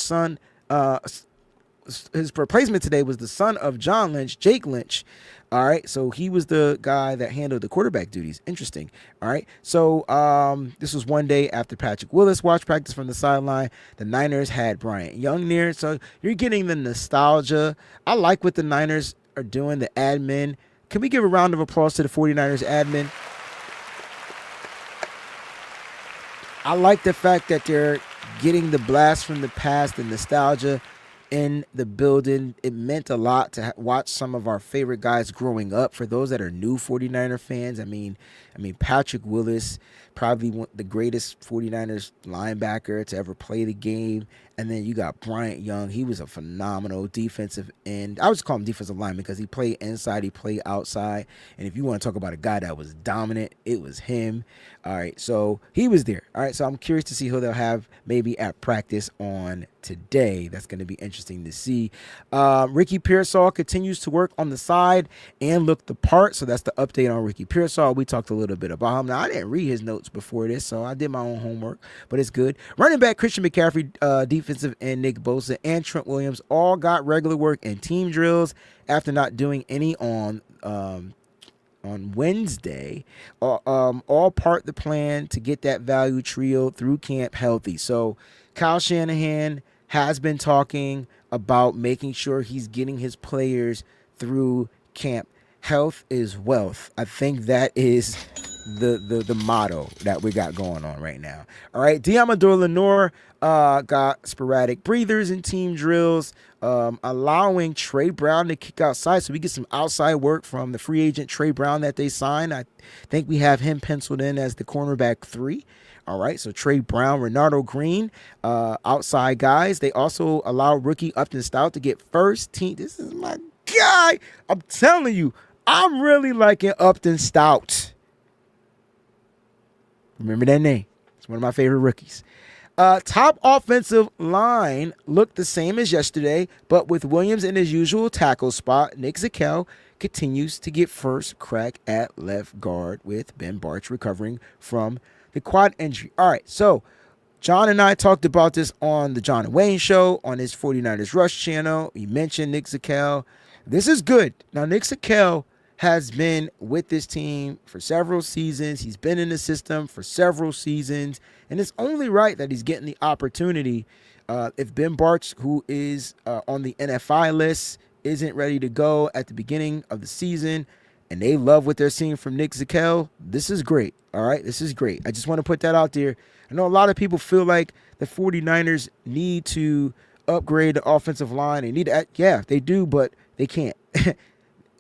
His replacement today was the son of John Lynch, Jake Lynch. All right, so he was the guy that handled the quarterback duties. Interesting. All right, so this was one day after Patrick Willis watched practice from the sideline. The Niners had Bryant Young there, so you're getting the nostalgia. I like what the Niners are doing, the admin. Can we give a round of applause to the 49ers admin? I like the fact that they're getting the blast from the past, the nostalgia, in the building. It meant a lot to watch some of our favorite guys growing up. For those that are new 49er fans, I mean Patrick Willis, probably the greatest 49ers linebacker to ever play the game. And then you got Bryant Young. He was a phenomenal defensive end. I would just call him defensive lineman because he played inside, he played outside. And if you want to talk about a guy that was dominant, it was him. All right, so he was there. All right, so I'm curious to see who they'll have maybe at practice on today. That's going to be interesting to see. Ricky Pearsall continues to work on the side and look the part. So that's the update on Ricky Pearsall. We talked a little bit about him. Now, I didn't read his notes before this, so I did my own homework, but it's good. Running back Christian McCaffrey, defensive end Nick Bosa, and Trent Williams all got regular work in team drills after not doing any on Wednesday, all part the plan to get that value trio through camp healthy. So Kyle Shanahan has been talking about making sure he's getting his players through camp. Health is wealth. I think that is the motto that we got going on right now. All right, Diamador Lenore got sporadic breathers in team drills, allowing Trey Brown to kick outside, so we get some outside work from the free agent Trey Brown that they signed. I think we have him penciled in as the cornerback 3. All right, so Trey Brown, Renardo Green, outside guys. They also allow rookie Upton Stout to get first team. This is my guy. I'm telling you, I'm really liking Upton Stout. Remember that name. It's one of my favorite rookies. Top offensive line looked the same as yesterday, but with Williams in his usual tackle spot, Nick Zakelj continues to get first crack at left guard with Ben Bartch recovering from the quad injury. All right, so John and I talked about this on the John and Wayne show on his 49ers Rush channel. He mentioned Nick Zakelj. This is good. Now, Nick Zakelj has been with this team for several seasons. He's been in the system for several seasons, and it's only right that he's getting the opportunity. If Ben Bartch, who is on the NFI list, isn't ready to go at the beginning of the season, and they love what they're seeing from Nick Zakelj, this is great. All right, this is great. I just want to put that out there. I know a lot of people feel like the 49ers need to upgrade the offensive line. They need to, yeah, they do, but they can't.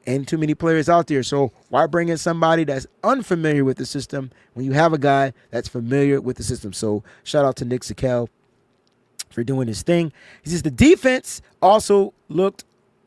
And too many players out there. So why bring in somebody that's unfamiliar with the system when you have a guy that's familiar with the system? So shout out to Nick Zakelj for doing his thing. He says the defense also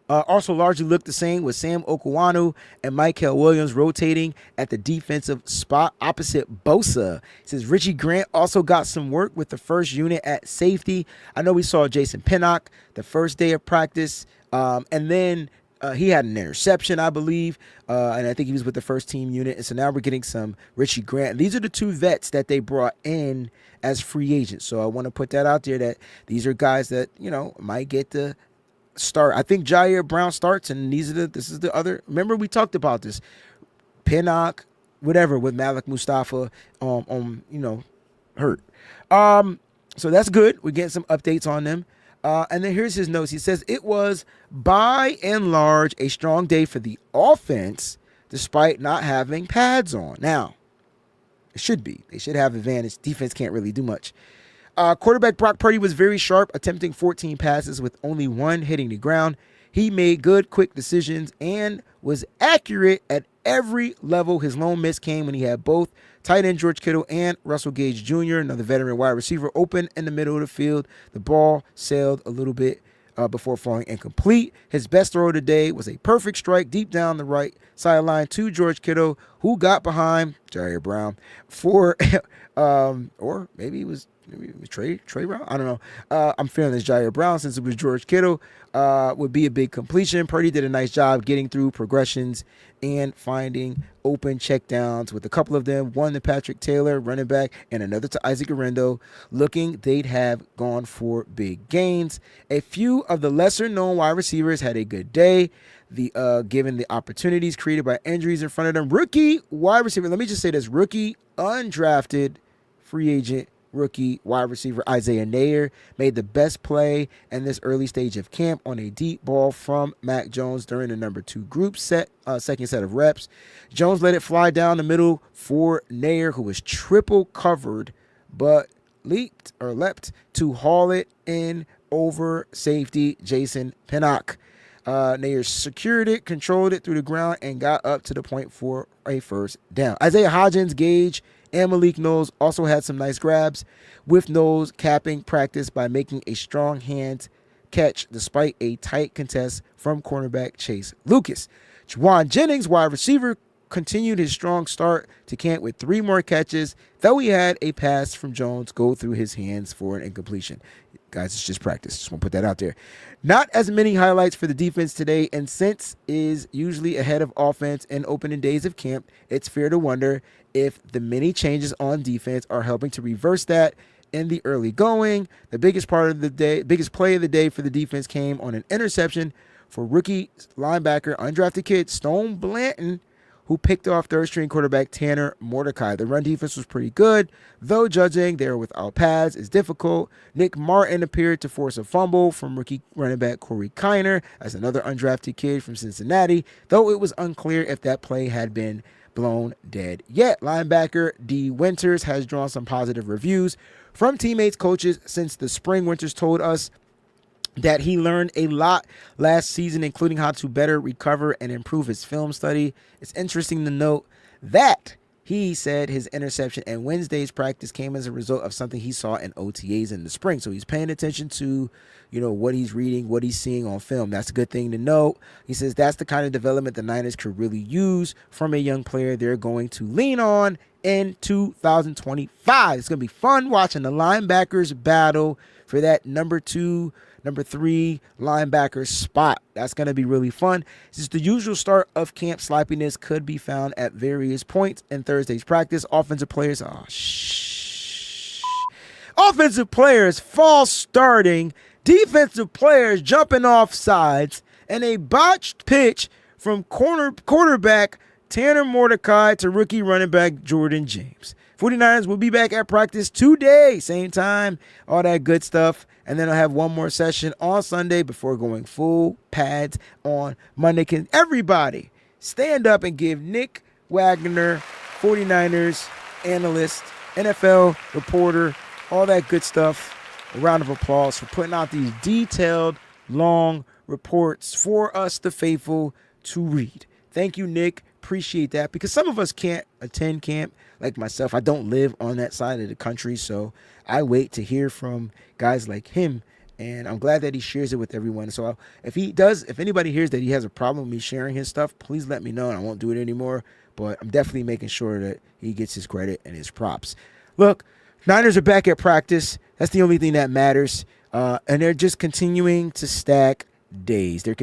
largely looked the same, with Sam Okuwanu and Michael Williams rotating at the defensive spot opposite Bosa. He says Richie Grant also got some work with the first unit at safety. I know we saw Jason Pinnock the first day of practice, and then he had an interception, I believe, and I think he was with the first team unit. And so now we're getting some Richie Grant. These are the two vets that they brought in as free agents. So I want to put that out there, that these are guys that, might get the start. I think Jair Brown starts, and this is the other. Remember, we talked about this. Pinnock, whatever, with Malik Mustafa hurt. So that's good. We're getting some updates on them. And then here's his notes. He says, it was by and large a strong day for the offense despite not having pads on. Now, it should be. They should have advantage. Defense can't really do much. Quarterback Brock Purdy was very sharp, attempting 14 passes with only one hitting the ground. He made good, quick decisions and was accurate at every level. His lone miss came when he had both tight end George Kittle and Russell Gage Jr., another veteran wide receiver, open in the middle of the field. The ball sailed a little bit before falling incomplete. His best throw of the day was a perfect strike deep down the right sideline to George Kittle, who got behind Jair Brown for, or maybe it was Trey Brown. I don't know. I'm feeling this Jair Brown, since it was George Kittle, would be a big completion. Purdy did a nice job getting through progressions and finding open checkdowns, with a couple of them, one to Patrick Taylor, running back, and another to Isaac Arendo, looking they'd have gone for big gains. A few of the lesser-known wide receivers had a good day, given the opportunities created by injuries in front of them. Rookie wide receiver, let me just say this, rookie undrafted free agent rookie wide receiver Isaiah Nair made the best play in this early stage of camp on a deep ball from Mac Jones during the number 2 group second set of reps. Jones let it fly down the middle for Nair, who was triple covered, but leapt to haul it in over safety Jason Pinnock. They secured it, controlled it through the ground, and got up to the point for a first down. Isaiah Hodgins, Gage, and Malik Knowles also had some nice grabs, with Knowles capping practice by making a strong hand catch despite a tight contest from cornerback Chase Lucas. Juwan Jennings, wide receiver, continued his strong start to camp with 3 more catches, though he had a pass from Jones go through his hands for an incompletion. Guys, it's just practice. Just want to put that out there. Not as many highlights for the defense today, and since is usually ahead of offense in opening days of camp, it's fair to wonder if the many changes on defense are helping to reverse that in the early going. The biggest play of the day for the defense came on an interception for rookie linebacker, undrafted kid Stone Blanton, who picked off third-string quarterback Tanner Mordecai. The run defense was pretty good, though judging they were without pads is difficult. Nick Martin appeared to force a fumble from rookie running back Corey Kiner as another undrafted kid from Cincinnati, though it was unclear if that play had been blown dead yet. Linebacker D. Winters has drawn some positive reviews from teammates, coaches since the spring. Winters told us that he learned a lot last season, including how to better recover and improve his film study. It's interesting to note that he said his interception and Wednesday's practice came as a result of something he saw in OTAs in the spring. So he's paying attention to, what he's reading, what he's seeing on film. That's a good thing to note. He says that's the kind of development the Niners could really use from a young player they're going to lean on in 2025. It's going to be fun watching the linebackers battle for that number 2, number 3 linebacker spot. That's going to be really fun. Since the usual start of camp sloppiness could be found at various points in Thursday's practice, offensive players false starting, defensive players jumping off sides, and a botched pitch from quarterback Tanner Mordecai to rookie running back Jordan James. 49ers will be back at practice today, same time, all that good stuff. And then I'll have one more session on Sunday before going full pads on Monday. Can everybody stand up and give Nick Wagner, 49ers analyst, NFL reporter, all that good stuff, a round of applause for putting out these detailed, long reports for us, the faithful, to read. Thank you, Nick. Appreciate that, because some of us can't attend camp like myself. I don't live on that side of the country, so I wait to hear from guys like him, and I'm glad that he shares it with everyone. So if anybody hears that he has a problem with me sharing his stuff, please let me know, and I won't do it anymore. But I'm definitely making sure that he gets his credit and his props. Look, Niners are back at practice. That's the only thing that matters, and they're just continuing to stack days. I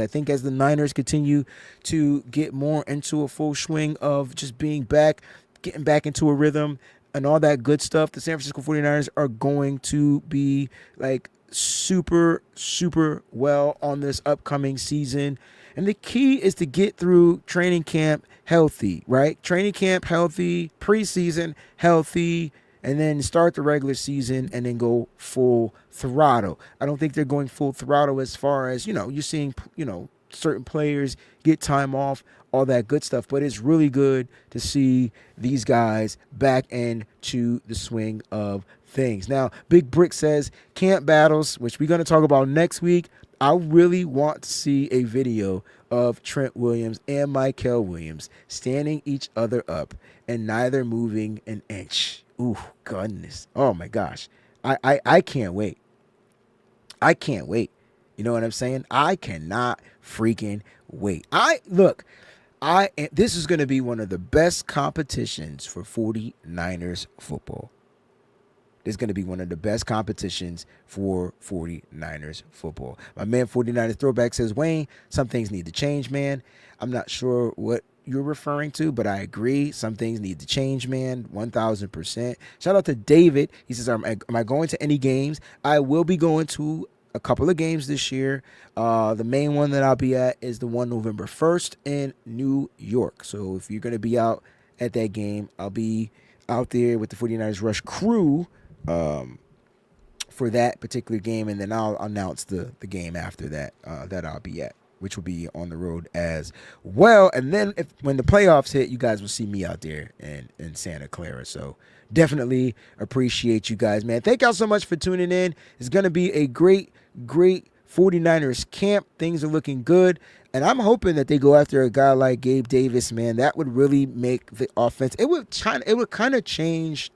think as the Niners continue to get more into a full swing of just being back, getting back into a rhythm and all that good stuff, the San Francisco 49ers are going to be like super, super well on this upcoming season. And the key is to get through training camp healthy, right? Training camp healthy, preseason healthy, and then start the regular season and then go full throttle. I don't think they're going full throttle as far as, you're seeing, certain players get time off, all that good stuff. But it's really good to see these guys back into the swing of things. Now, Big Brick says camp battles, which we're going to talk about next week. I really want to see a video of Trent Williams and Mykel Williams standing each other up and neither moving an inch. Ooh, goodness. Oh, my gosh. I can't wait. I can't wait. You know what I'm saying? I cannot freaking wait. This is going to be one of the best competitions for 49ers football. This is going to be one of the best competitions for 49ers football. My man 49ers Throwback says, Wayne, some things need to change, man. I'm not sure what you're referring to, but I agree. Some things need to change, man. 1,000%. Shout out to David. He says, am I going to any games? I will be going to a couple of games this year. The main one that I'll be at is the one November 1st in New York. So if you're going to be out at that game, I'll be out there with the 49ers Rush crew for that particular game, and then I'll announce the game after that that I'll be at. which will be on the road as well. And then when the playoffs hit, you guys will see me out there in Santa Clara. So definitely appreciate you guys, man. Thank y'all so much for tuning in. It's going to be a great 49ers camp. Things are looking good. And I'm hoping that they go after a guy like Gabe Davis, man. That would really make the offense. It would kind of change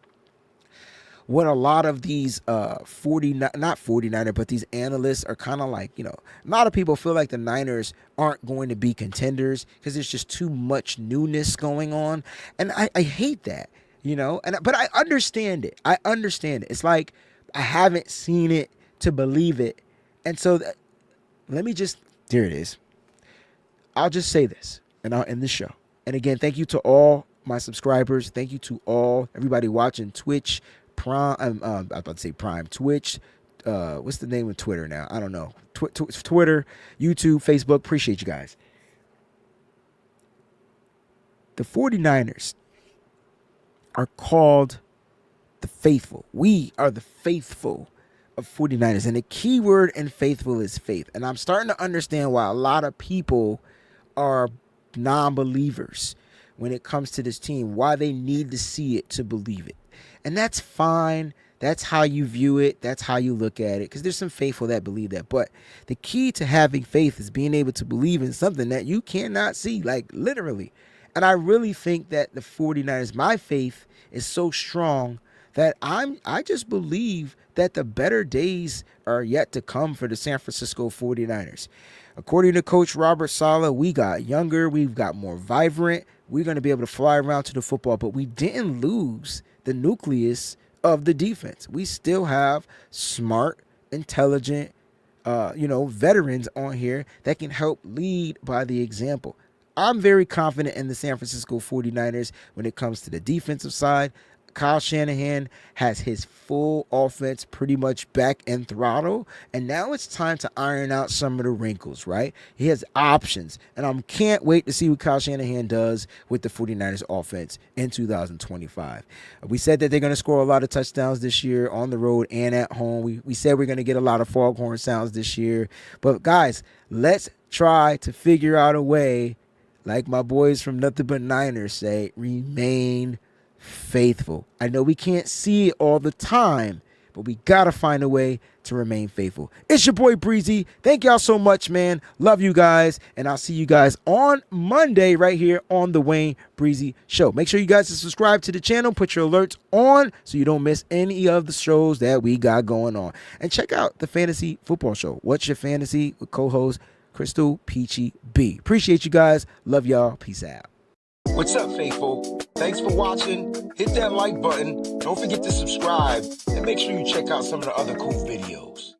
what a lot of these not 49er, but these analysts are kind of like, a lot of people feel like the Niners aren't going to be contenders because there's just too much newness going on. And I hate that, but I understand it. It's like I haven't seen it to believe it. And so there it is. I'll just say this and I'll end the show. And again, thank you to all my subscribers. Thank you to everybody watching Twitch, Prime. I was about to say Prime, Twitch. What's the name of Twitter now? I don't know. Twitter, YouTube, Facebook. Appreciate you guys. The 49ers are called the faithful. We are the faithful of 49ers. And the key word in faithful is faith. And I'm starting to understand why a lot of people are non-believers when it comes to this team, why they need to see it to believe it. And that's fine. That's how you view it. That's how you look at it. Because there's some faithful that believe that. But the key to having faith is being able to believe in something that you cannot see, like literally. And I really think that the 49ers, my faith is so strong that I just believe that the better days are yet to come for the San Francisco 49ers. According to Coach Robert Saleh, we got younger, we've got more vibrant, we're going to be able to fly around to the football, but we didn't lose the nucleus of the defense. We still have smart, intelligent, veterans on here that can help lead by the example. I'm very confident in the San Francisco 49ers when it comes to the defensive side. Kyle Shanahan has his full offense pretty much back in throttle, and now it's time to iron out some of the wrinkles, right? He has options, and I can't wait to see what Kyle Shanahan does with the 49ers offense in 2025. We said that they're going to score a lot of touchdowns this year on the road and at home. We said we're going to get a lot of foghorn sounds this year, but guys, let's try to figure out a way, like my boys from Nothing But Niners say, remain faithful. I know we can't see it all the time, but we gotta find a way to remain faithful. It's your boy Breezie. Thank y'all so much, man. Love you guys, and I'll see you guys on Monday right here on the Wayne Breezie Show. Make sure you guys subscribe to the channel, put your alerts on so you don't miss any of the shows that we got going on, and check out the Fantasy Football Show. What's Your Fantasy with co-host Crystal Peachy B. Appreciate you guys. Love y'all. Peace out. What's up, faithful? Thanks for watching. Hit that like button. Don't forget to subscribe. And make sure you check out some of the other cool videos.